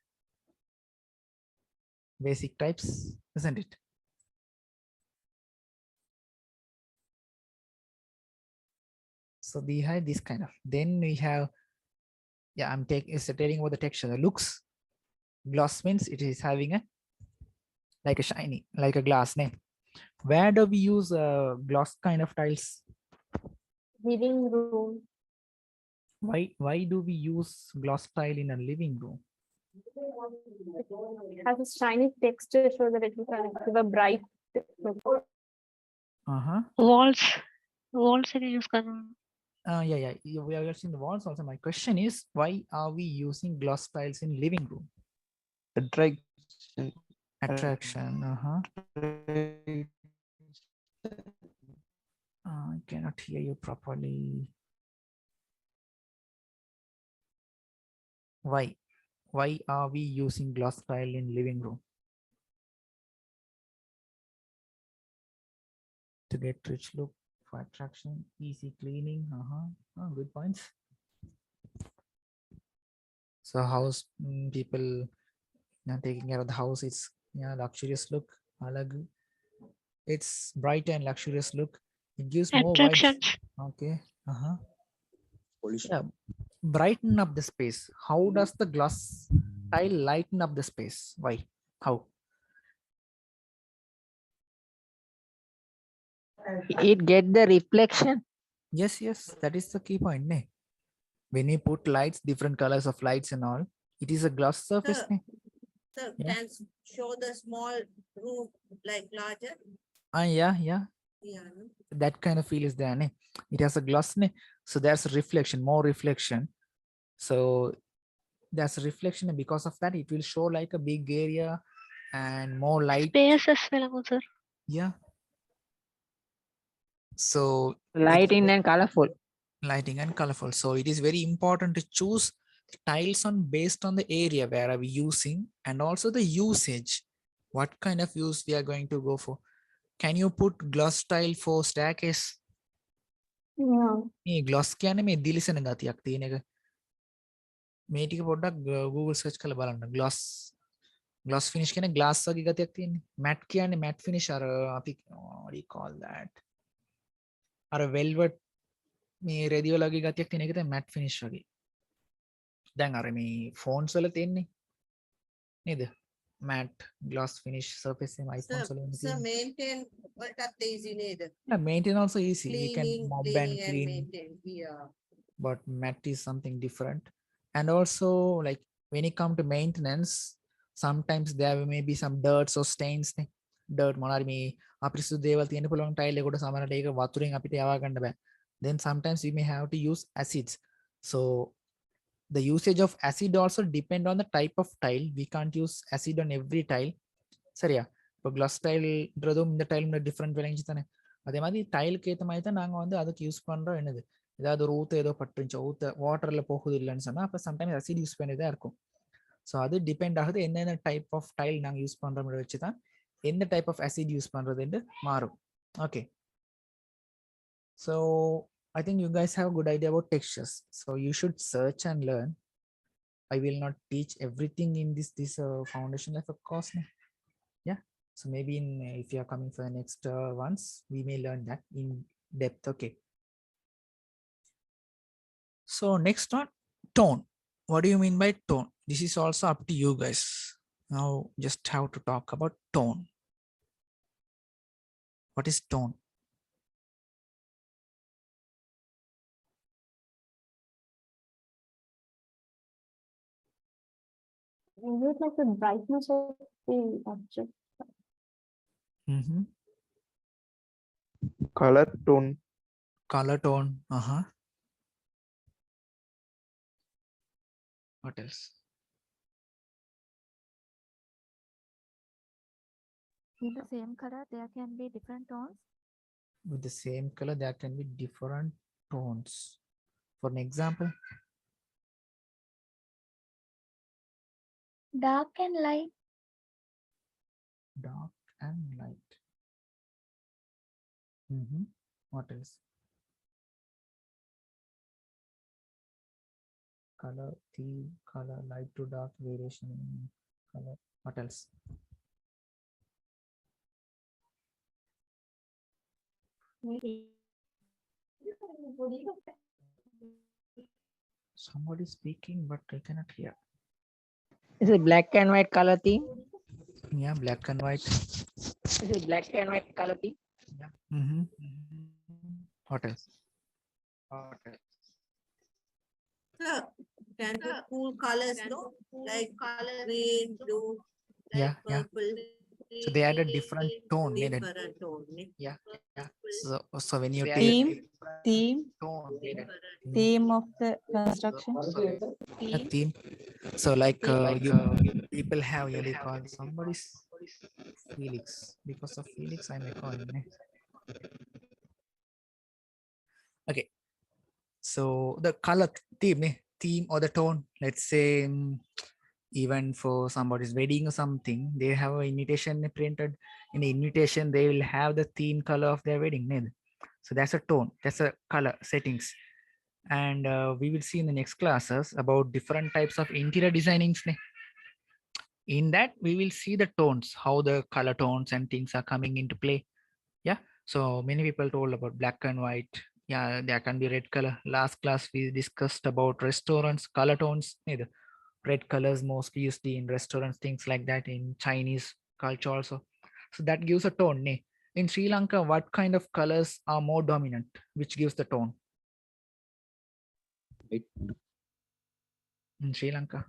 [SPEAKER 2] basic types, isn't it? So we have this kind of, then we have, yeah, I'm telling about the texture. The looks, gloss means it is having a, like a shiny, like a glass name. Where do we use gloss kind of tiles?
[SPEAKER 11] Living room.
[SPEAKER 2] Why do we use gloss tile in a living room?
[SPEAKER 11] It has a shiny texture so that it will kind of give a bright look.
[SPEAKER 9] Walls से नहीं use करना.
[SPEAKER 2] Yeah, we are using the walls also. My question is, why are we using gloss tiles in living room?
[SPEAKER 5] Attraction.
[SPEAKER 2] Attraction. I cannot hear you properly. Why? Why are we using gloss tile in living room? To get rich look, for attraction, easy cleaning. Good points. So house people taking care of the house, it's luxurious look. It's bright and luxurious look. It gives more vibes. Okay. Yeah. Brighten up the space. How does the glass tile lighten up the space? Why? How?
[SPEAKER 10] It get the reflection.
[SPEAKER 2] Yes, that is the key point. Ne? When you put lights, different colors of lights and all, it is a glass surface.
[SPEAKER 4] Sir,
[SPEAKER 2] Ne?
[SPEAKER 4] sir,
[SPEAKER 2] Yeah.
[SPEAKER 4] can show the small room like larger?
[SPEAKER 2] Yeah.
[SPEAKER 4] Yeah. No?
[SPEAKER 2] That kind of feel is there. Ne? It has a glass. Ne? So there's a reflection, more reflection. So there's a reflection, and because of that, it will show like a big area and more light.
[SPEAKER 9] Spaces sir.
[SPEAKER 2] Yeah. So
[SPEAKER 10] Lighting and colorful.
[SPEAKER 2] Lighting and colorful. So it is very important to choose tiles on based on the area where are we using and also the usage. What kind of use we are going to go for? Can you put gloss tile for staircase?
[SPEAKER 11] No.
[SPEAKER 2] Gloss කියන්නේ මේ දිලිසෙන ගතියක් තියෙන එක. මේ ටික පොඩ්ඩක් Google search කරලා බලන්න. Gloss finish කියන්නේ glass වගේ ගතියක් තියෙන්නේ. Matte කියන්නේ matte finish අර අපි what do you call that? අර velvet මේ රෙදි වල වගේ ගතියක් තියෙන එක තමයි matte finish වගේ. දැන් අර මේ phones වල තියෙන්නේ නේද? Matte gloss finish surface එකම iPhones වල
[SPEAKER 4] Sir,
[SPEAKER 2] තියෙන්නේ.
[SPEAKER 4] maintain වලටත් easy නේද?
[SPEAKER 2] Yeah, maintain also easy. We can mob and
[SPEAKER 4] Cleaning and
[SPEAKER 2] clean.
[SPEAKER 4] maintain. Yeah.
[SPEAKER 2] But matte is something different. And also, like when it comes to maintenance, sometimes there may be some dirts or stains. Dirt මොනාරි මේ අපිරිසුදු දේවල් තියෙන පුළුවන් tile එකකට සමහරට ඒක වතුරෙන් අපිට යවා ගන්න බෑ. Then sometimes we may have to use acids. So the usage of acid also depend on the type of tile. We can't use acid on every tile. சரியா? இப்போ glass tileன்றதும் இந்த tile டிஃபரெண்ட் விளைஞ்சி தானே. அதே மாதிரி டைலுக்கு ஏற்ற மாதிரி தான் நாங்கள் வந்து அதுக்கு யூஸ் பண்ணுறோம். என்னது ஏதாவது ஒரு ஊற்ற ஏதோ பட்டுருந்துச்சு, ஊற்ற வாட்டரில் போகுது இல்லைன்னு சொன்னால் அப்போ சம்டைம்ஸ் அசிட் யூஸ் பண்ணிதான் இருக்கும். ஸோ அது டிபெண்ட் ஆகுது என்னென்ன டைப் ஆஃப் டைல் நாங்கள் யூஸ் பண்ணுறோம் வச்சு தான் எந்த டைப் ஆஃப் அசிட் யூஸ் பண்ணுறதுன்னு மாறும். Okay, so I think you guys have a good idea about textures. So you should search and learn. I will not teach everything in this foundation of a course. Yeah. So maybe if you are coming for the next ones, we may learn that in depth. Okay. So next one, tone. What do you mean by tone? This is also up to you guys. Now just have to talk about tone. What is tone?
[SPEAKER 11] Is it like the brightness of the object?
[SPEAKER 5] Color tone.
[SPEAKER 2] Color tone. What else?
[SPEAKER 1] In the same color, there can be different tones.
[SPEAKER 2] With the same color, there can be different tones. For an example,
[SPEAKER 1] Dark and light.
[SPEAKER 2] dark and light. What else? Color, theme, color, light to dark, variation in color. What else? Somebody speaking, but I cannot hear.
[SPEAKER 10] Is it black and white color theme?
[SPEAKER 2] Yeah, black and white.
[SPEAKER 10] Is it black and white color theme?
[SPEAKER 2] Yeah. Mm-hmm. What else?
[SPEAKER 4] So, can be cool colors, no? Like green, blue,
[SPEAKER 2] Yeah, yeah.
[SPEAKER 4] purple.
[SPEAKER 2] So they added different tone.
[SPEAKER 4] Different tone.
[SPEAKER 2] Yeah, yeah. So when you take
[SPEAKER 3] Theme, theme,
[SPEAKER 2] tone,
[SPEAKER 3] theme of the construction.
[SPEAKER 2] a theme. So like you people have really called somebody's Felix. Because of Felix, I'm calling. Okay. So the color theme or the tone, let's say even for somebody's wedding or something, they have an invitation printed. In the invitation, they will have the theme color of their wedding. So that's a tone, that's a color settings. And we will see in the next classes about different types of interior designings. In that, we will see the tones, how the color tones and things are coming into play. Yeah. So many people told about black and white. Yeah, there can be red color. Last class, we discussed about restaurants, color tones. Red colors mostly used in restaurants, things like that, in Chinese culture also. So that gives a tone. In Sri Lanka, what kind of colors are more dominant, which gives the tone? In Sri Lanka,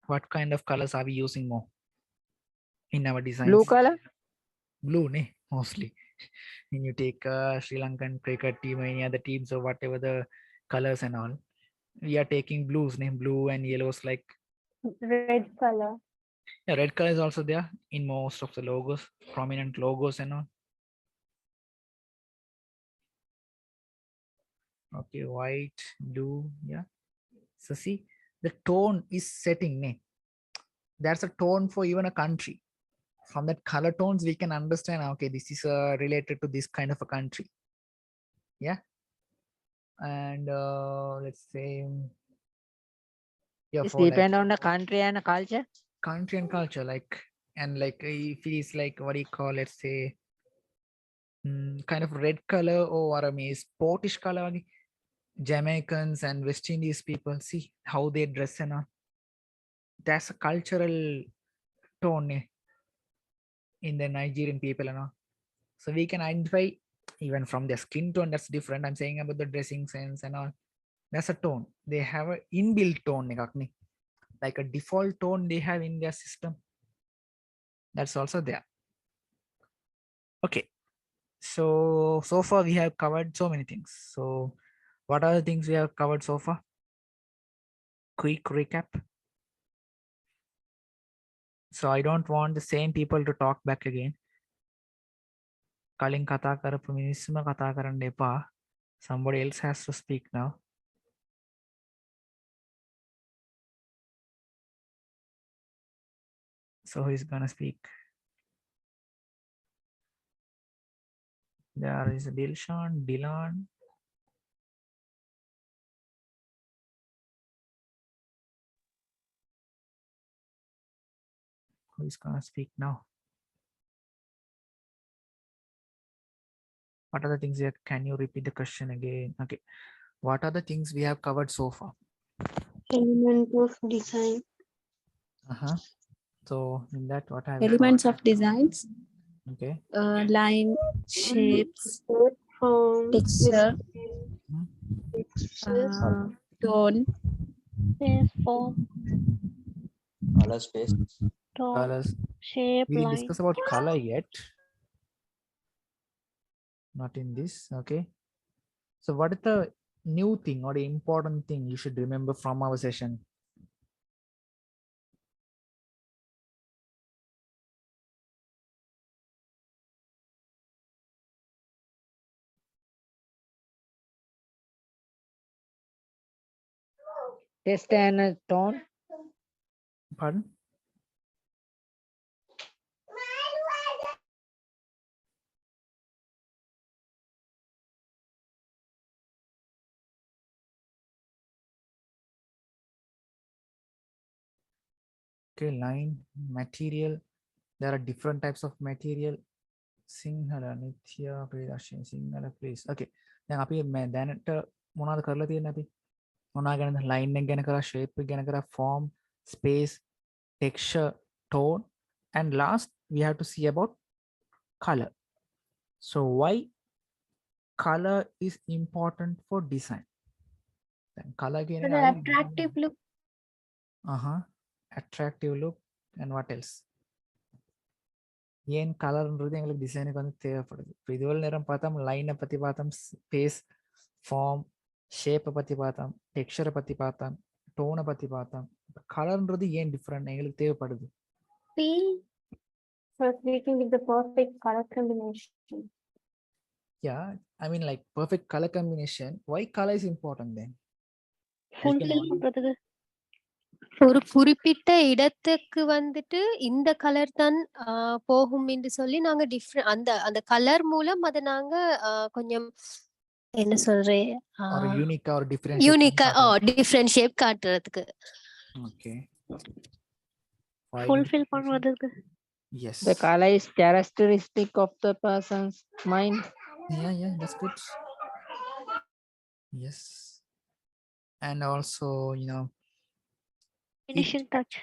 [SPEAKER 2] what kind of colors are we using more in our designs?
[SPEAKER 10] Blue color?
[SPEAKER 2] Blue, mostly. When you take Sri Lankan cricket team or any other teams or whatever the colors and all, we are taking blues, blue and yellows, like
[SPEAKER 11] Red color.
[SPEAKER 2] yeah, red color is also there in most of the logos, prominent logos and all. Okay, white, blue, yeah. So see, the tone is setting. That's a tone for even a country. From that color tones, we can understand, okay, this is related to this kind of a country. Yeah. And let's say, yeah,
[SPEAKER 10] It
[SPEAKER 2] for
[SPEAKER 10] depend
[SPEAKER 2] like
[SPEAKER 10] on the country and the culture.
[SPEAKER 2] country and culture, like, and like if it is like, what do you call, let's say, kind of red color or I mean sportish color. Jamaicans and West Indies people, see how they dress and all. That's a cultural tone in the Nigerian people and all. So we can identify even from their skin tone, that's different. I'm saying about the dressing sense and all. That's a tone. They have an inbuilt tone, like a default tone they have in their system. That's also there. Okay. So far we have covered so many things. So what are the things we have covered so far? Quick recap. So I don't want the same people to talk back again. Kalin kata karapu minisma kata karande epa. Somebody else has to speak now. So who is gonna speak? There is Dilshan, Dylan. Who is gonna speak now? What are the things here? Can you repeat the question again? Okay. What are the things we have covered so far?
[SPEAKER 11] Element of design.
[SPEAKER 2] So in that, what have
[SPEAKER 12] Elements of designs.
[SPEAKER 2] Okay.
[SPEAKER 12] Line, shapes,
[SPEAKER 11] Form,
[SPEAKER 12] texture, tone,
[SPEAKER 9] Space, form,
[SPEAKER 5] Color space.
[SPEAKER 9] tone,
[SPEAKER 2] Colors.
[SPEAKER 9] shape,
[SPEAKER 2] We didn't
[SPEAKER 9] line.
[SPEAKER 2] discuss about color yet. Not in this. Okay. So what is the new thing or the important thing you should remember from our session?
[SPEAKER 10] Test and tone.
[SPEAKER 2] Pardon? Okay, line, material. There are different types of material. Sinhala නිත්‍ය ප්‍රදර්ශන Sinhala please. Okay. දැන් අපි දැනට මොනවද කරලා තියෙන්නේ අපි? මොනවා ගැනද? line එක ගැන කරා, shape එක ගැන කරා, form, space, texture, tone, and last we have to see about color. So why color is important for design? Then color කියන
[SPEAKER 1] So
[SPEAKER 2] එක
[SPEAKER 1] the
[SPEAKER 2] හරි
[SPEAKER 1] attractive look.
[SPEAKER 2] attractive look and what else? ஏன் கலர்ன்றது எங்களுக்கு டிசைனுக்கு வந்து தேவைப்படுது. இப்போ இதுவரை நேரம் பார்த்தோம் லைனை பற்றி பார்த்தோம், ஸ்பேஸ், ஃபார்ம், ஷேப்பை பற்றி பார்த்தோம், டெக்ஸ்சரை பற்றி பார்த்தோம், டோனை பற்றி பார்த்தோம். கலர்ன்றது ஏன் டிஃப்ரெண்ட் எங்களுக்கு தேவைப்படுது?
[SPEAKER 11] So we can give the perfect color combination.
[SPEAKER 2] Yeah, I mean like perfect color combination. Why color is important then?
[SPEAKER 9] Fulfil பண்றதுக்கு.
[SPEAKER 13] ஒரு குறிப்பிட்ட இடத்துக்கு வந்துட்டு இந்த கலர் தான் போகும் என்று சொல்லி நாங்க டிஃப்ரெண்ட் அந்த அந்த கலர் மூலம் அதை நாங்க கொஞ்சம் என்ன சொல்றேன்
[SPEAKER 2] ஒரு யூனிக்கா ஒரு டிஃபரன்ஷியேட்
[SPEAKER 13] யூனிக்கா டிஃபரன்ஷியேட் காட்டுறதுக்கு.
[SPEAKER 2] ஓகே.
[SPEAKER 9] ஃபுல்ஃபில் பண்றதுக்கு.
[SPEAKER 2] Yes.
[SPEAKER 10] The color is characteristic of the person's mind.
[SPEAKER 2] Yeah, that's good. Yes. And also, you know,
[SPEAKER 9] finishing touch.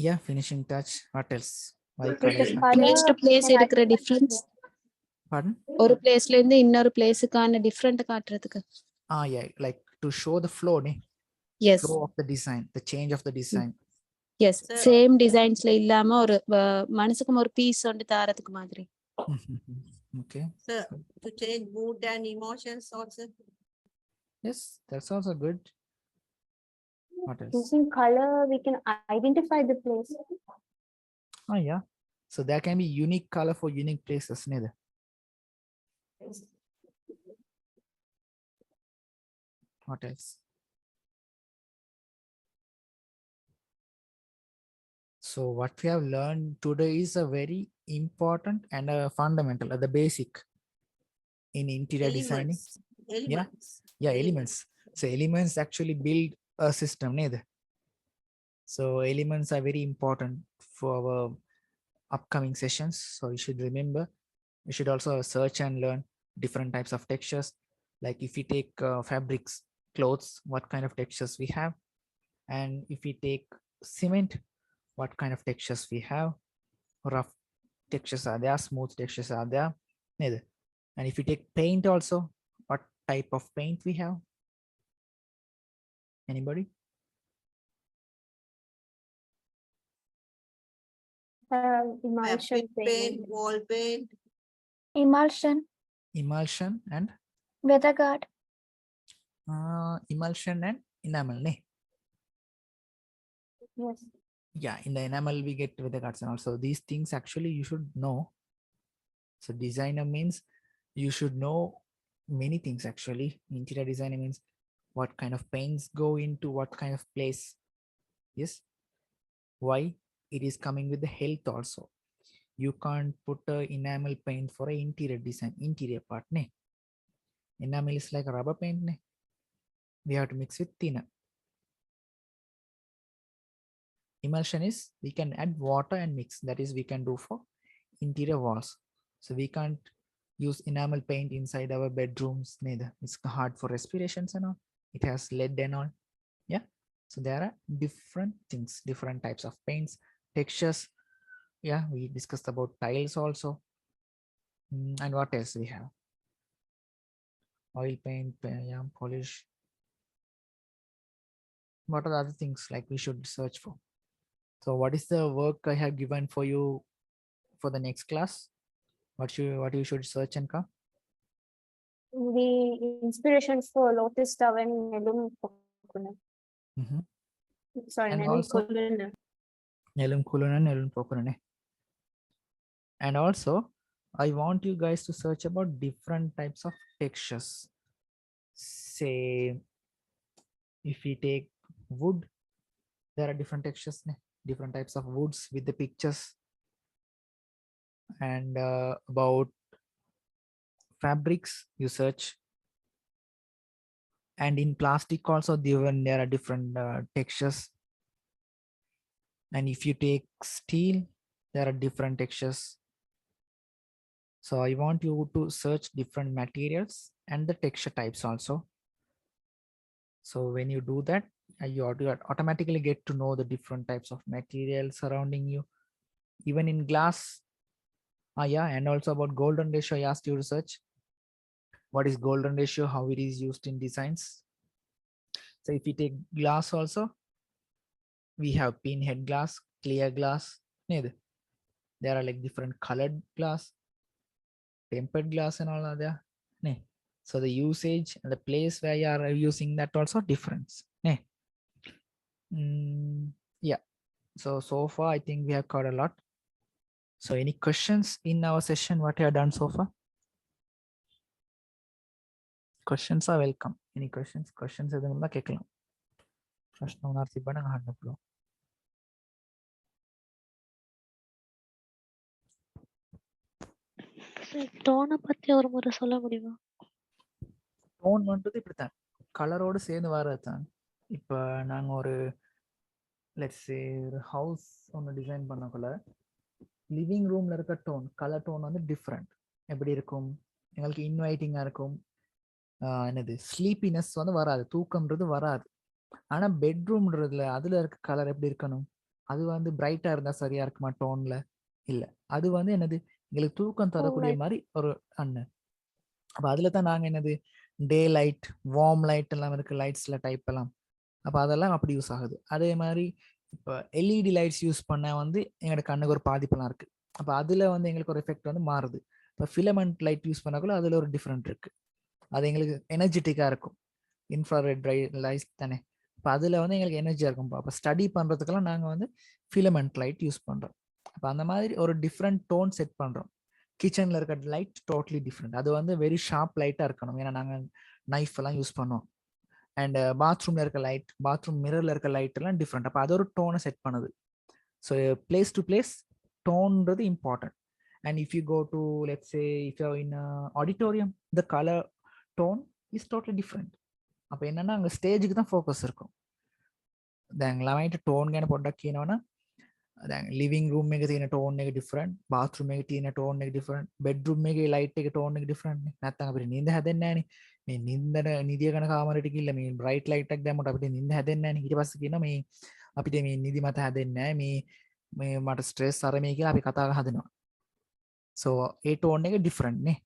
[SPEAKER 2] Yeah, finishing touch. What else? Why
[SPEAKER 12] place to place எடுக்கிற difference.
[SPEAKER 2] Pardon?
[SPEAKER 12] ஒரு பிளேஸ்ல இருந்து இன்னொரு பிளேஸ்க்கான different காட்டுறதுக்கு.
[SPEAKER 2] Yeah, like to show the flow, ne?
[SPEAKER 12] Yes.
[SPEAKER 2] Flow of the design, the change of the design.
[SPEAKER 12] Yes, same designsல இல்லாம ஒரு மனசுக்கு ஒரு பீஸ் ஒன்று தாரதுக்கு மாதிரி.
[SPEAKER 2] Okay.
[SPEAKER 4] So to change mood and emotions also.
[SPEAKER 2] Yes, that's also good. What else?
[SPEAKER 11] Using color, we can identify the place.
[SPEAKER 2] Yeah. So there can be unique color for unique places, neither. What else? So what we have learned today is a very important and a fundamental, the basic in interior designing. Yeah, elements. So elements actually build a system, neither. So elements are very important for our upcoming sessions. So you should remember, you should also search and learn different types of textures. Like if we take fabrics, clothes, what kind of textures we have. And if we take cement, what kind of textures we have. Rough textures are there, smooth textures are there, neither. And if you take paint also, what type of paint we have? Anybody?
[SPEAKER 11] Emulsion
[SPEAKER 4] paint, wall paint.
[SPEAKER 1] Emulsion.
[SPEAKER 2] Emulsion and
[SPEAKER 1] Weatherguard.
[SPEAKER 2] emulsion and enamel, ne?
[SPEAKER 11] Yes.
[SPEAKER 2] Yeah, in the enamel we get weatherguards and also these things actually you should know. So designer means you should know many things actually. Interior designer means what kind of paints go into what kind of place. Yes. Why? It is coming with the health also. You can't put a enamel paint for an interior design, interior part, ne? Enamel is like a rubber paint, ne? We have to mix with thinner. Emulsion is we can add water and mix. That is we can do for interior walls. So we can't use enamel paint inside our bedrooms neither. It's hard for respirations and all. It has lead and all. Yeah. So there are different things, different types of paints, textures. Yeah, we discussed about tiles also. And what else we have? Oil paint, yeah, polish. What are the other things like we should search for? So what is the work I have given for you for the next class? What you should search and come?
[SPEAKER 11] The inspirations for Lotus Tower and Nelum Pokuna. Sorry,
[SPEAKER 2] And
[SPEAKER 11] Nelum
[SPEAKER 2] also
[SPEAKER 11] Kuluna.
[SPEAKER 2] Nelum Kuluna, Nelum Pokuna. And also I want you guys to search about different types of textures. Say if we take wood, there are different textures, different types of woods with the pictures. And about fabrics, you search. And in plastic also, there are different textures. And if you take steel, there are different textures. So I want you to search different materials and the texture types also. So when you do that, you automatically get to know the different types of materials surrounding you. Even in glass. Yeah, and also about golden ratio, I asked you to search. What is golden ratio, how it is used in designs. So if you take glass also, we have pinhead glass, clear glass. There are like different colored glass, tempered glass and all are there. So the usage and the place where you are using that also difference. Yeah. So far, I think we have covered a lot. So any questions in our session, what you have done so far? Questions are welcome. Any questions? Questions எதுவும் கேட்கலாம். பிரச்சனை உணர்த்தி பண்ண அனுப்பலாம்.
[SPEAKER 9] டோனை பத்தி ஒரு முறை சொல்ல முடியுமா?
[SPEAKER 2] டோன் வந்துட்டு இப்படித்தான் கலரோடு சேர்ந்து வர்றதுதான். இப்போ நாங்கள் ஒரு லெட்ஸ் ஒரு ஹவுஸ் ஒன்று டிசைன் பண்ணக்குள்ள லிவிங் ரூம்ல இருக்க டோன் கலர் டோன் வந்து டிஃப்ரெண்ட். எப்படி இருக்கும்? எங்களுக்கு இன்வைட்டிங்காக இருக்கும். என்னது ஸ்லீப்பினஸ் வந்து வராது, தூக்கம்ன்றது வராது. ஆனால் பெட்ரூம்ன்றதுல அதில் இருக்க கலர் எப்படி இருக்கணும்? அது வந்து பிரைட்டாக இருந்தால் சரியா இருக்குமா டோனில்? இல்லை, அது வந்து என்னது எங்களுக்கு தூக்கம் தரக்கூடிய மாதிரி ஒரு அண்ணன். அப்போ அதில் தான் நாங்கள் என்னது டே லைட், வார்ம் லைட் எல்லாம் இருக்குது, லைட்ஸில் டைப் எல்லாம். அப்போ அதெல்லாம் அப்படி யூஸ் ஆகுது. அதே மாதிரி இப்போ எல்இடி லைட்ஸ் யூஸ் பண்ண வந்து எங்களோட கண்ணுக்கு ஒரு பாதிப்பெல்லாம் இருக்குது. அப்போ அதில் வந்து எங்களுக்கு ஒரு எஃபெக்ட் வந்து மாறுது. இப்போ ஃபிலமெண்ட் லைட் யூஸ் பண்ணக்குள்ள அதில் ஒரு டிஃப்ரெண்ட் இருக்குது. அது எங்களுக்கு எனர்ஜெட்டிக்காக இருக்கும். இன்ஃப்ராரெட் லைட்ஸ் தானே, இப்போ அதில் வந்து எங்களுக்கு எனர்ஜியாக இருக்கும். அப்போ ஸ்டடி பண்ணுறதுக்கெல்லாம் நாங்கள் வந்து ஃபிலமெண்ட் லைட் யூஸ் பண்ணுறோம். அப்போ அந்த மாதிரி ஒரு டிஃப்ரெண்ட் டோன் செட் பண்ணுறோம். கிச்சனில் இருக்க லைட் டோட்டலி டிஃப்ரெண்ட். அது வந்து வெரி ஷார்ப் லைட்டாக இருக்கணும், ஏன்னா நாங்கள் நைஃப் எல்லாம் யூஸ் பண்ணுவோம். அண்ட் பாத்ரூமில் இருக்க லைட், பாத்ரூம் மிரரில் இருக்க லைட் எல்லாம் டிஃப்ரெண்ட். அப்போ அது ஒரு டோனை செட் பண்ணுது. ஸோ பிளேஸ் டு பிளேஸ் டோன்றது important. And if you go to let's say if you in auditorium, the colour tone is totally different. அப்போ என்னன்னா அங்கே ஸ்டேஜுக்கு தான் ஃபோக்கஸ் இருக்கும். ළමයිට ටෝන් ගැන පොඩ්ඩක් කියනවනම් දැන් ලිවිං රූම් එකේ තියෙන ටෝන් එක ඩිෆරන්ට්, බාත්රූම් එකේ තියෙන ටෝන් එක ඩිෆරන්ට්, බෙඩ්රූම් එකේ ලයිට් එක ටෝන් එක ඩිෆරන්ට් නේ. නැත්නම් අපිට නිින්ද හැදෙන්නේ නැහනේ. මේ නිින්දට නිදිය ගන්න කාමරයට ගිහිල්ලා මේ බ්‍රයිට් ලයිට් එකක් දැම්මොත් අපිට නිින්ද හැදෙන්නේ නැහනේ. ඊට පස්සේ කියනවා මේ අපිට මේ නිදි මත හැදෙන්නේ නැහැ, මේ මට ස්ට්‍රෙස් අර මේ කියලා අපි කතා හදනවා. So ඒ ටෝන් එක ඩිෆරන්ට් නේ.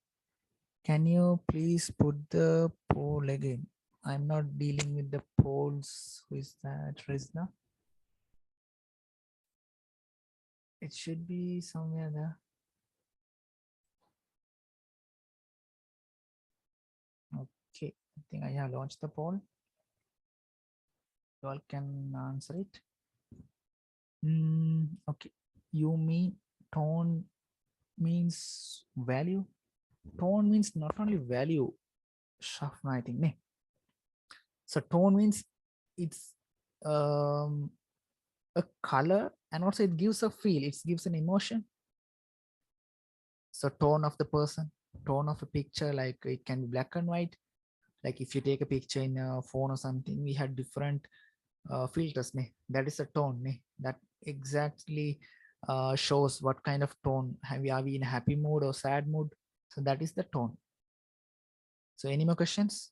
[SPEAKER 2] Can you please put the poll again? I'm not dealing with the polls. Who is that? Rizna? It should be somewhere there. Okay, I think I have launched the poll. You all can answer it. Okay, you mean tone means value? Tone means not only value, Shafna, I think. So tone means it's a color, and also it gives a feel, it gives an emotion. So tone of the person, tone of a picture, like it can be black and white. Like if you take a picture in a phone or something, we had different filters. That is a tone. That exactly shows what kind of tone are we in a happy mood or sad mood. So that is the tone. So any more questions?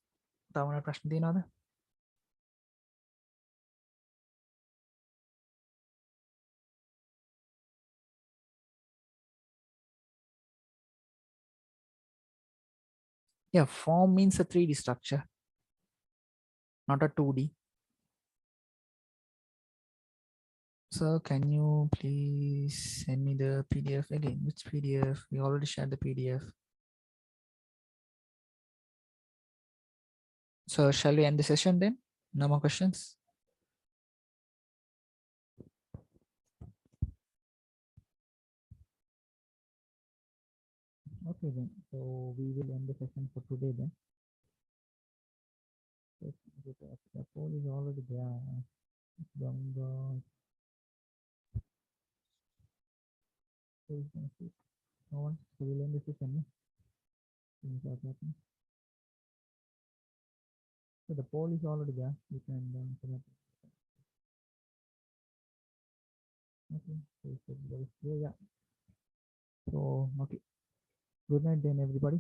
[SPEAKER 2] Yeah, form means a 3D structure, not a 2D. So can you please send me the PDF again? Which PDF? We already shared the PDF. So shall we end the session then? No more questions? Okay then, so we will end the session for today then. The poll is already there. No one, so we'll end the session. So the poll is already there. You can answer that. Okay, so yeah. So okay. Good night then, everybody.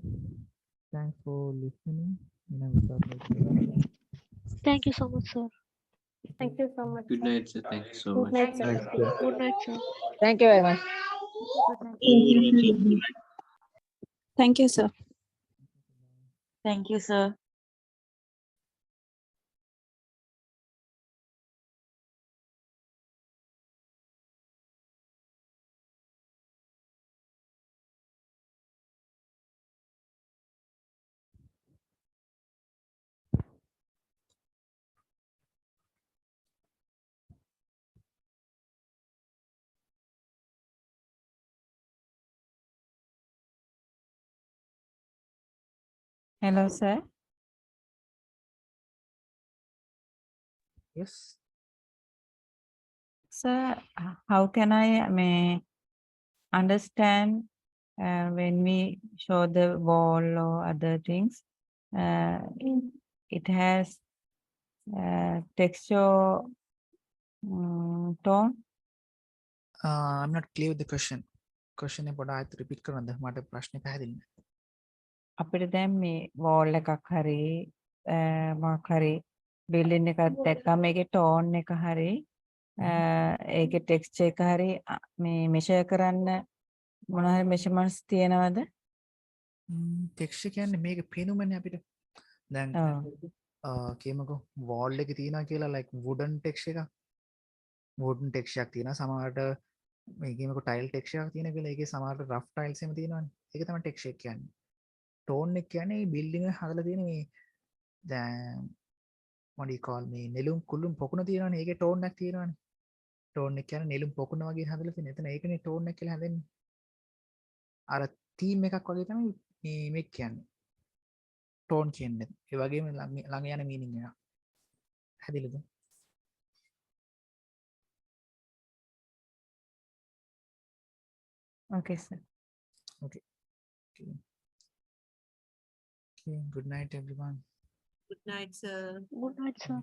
[SPEAKER 2] Thanks for listening. We start later.
[SPEAKER 9] Thank you so much, sir.
[SPEAKER 11] Thank you so much.
[SPEAKER 8] Good
[SPEAKER 11] sir.
[SPEAKER 8] night, sir. Thank you so
[SPEAKER 11] Good
[SPEAKER 8] much.
[SPEAKER 11] night, sir.
[SPEAKER 5] Thanks, sir.
[SPEAKER 9] Good night, sir.
[SPEAKER 10] Thank you very much.
[SPEAKER 12] Thank you, sir.
[SPEAKER 14] Thank you, sir.
[SPEAKER 3] Hello, sir.
[SPEAKER 2] Yes.
[SPEAKER 3] Sir, how can I understand when we show the wall or other things? It has texture tone.
[SPEAKER 2] I'm not clear with the question. Question about I repeat කරන්න මට ප්‍රශ්නේ පැහැදිලි නෑ.
[SPEAKER 3] අපිට දැන් මේ wall එකක් හරි මොකක් හරි building එකක් දැක්කම ඒකේ tone එක හරි ඒකේ texture එක හරි මේ measure කරන්න මොන හරි measurements තියෙනවද?
[SPEAKER 2] ටෙක්ස්චර් කියන්නේ මේක පේනුමනේ අපිට. දැන් කියමුකෝ wall එකේ තියෙනවා කියලා like wooden texture එකක්. wooden texture එකක් තියෙනවා සමහරට මේ කියමුකෝ tile texture එකක් තියෙනවා කියලා ඒකේ සමහරට rough tiles එහෙම තියෙනවනේ. ඒක තමයි texture එක කියන්නේ. tone එක කියන්නේ මේ building එක හදලා තියෙන මේ දැන් what do you call මේ නෙළුම් කුළුම් පොකුණ තියෙනවනේ ඒකේ tone එකක් තියෙනවනේ. tone එක කියන්නේ නෙළුම් පොකුණ වගේ හදලා තියෙන. එතන ඒකනේ tone එක කියලා හැදෙන්නේ. අර theme එකක් වගේ තමයි මේක කියන්නේ. tone කියන්නේ. ඒ වගේම ළඟ යන meaning එකක්. හැදිලාද?
[SPEAKER 3] Okay, sir.
[SPEAKER 2] Okay. Okay. Okay. Good night, everyone.
[SPEAKER 4] Good night, sir.
[SPEAKER 9] Good night, sir.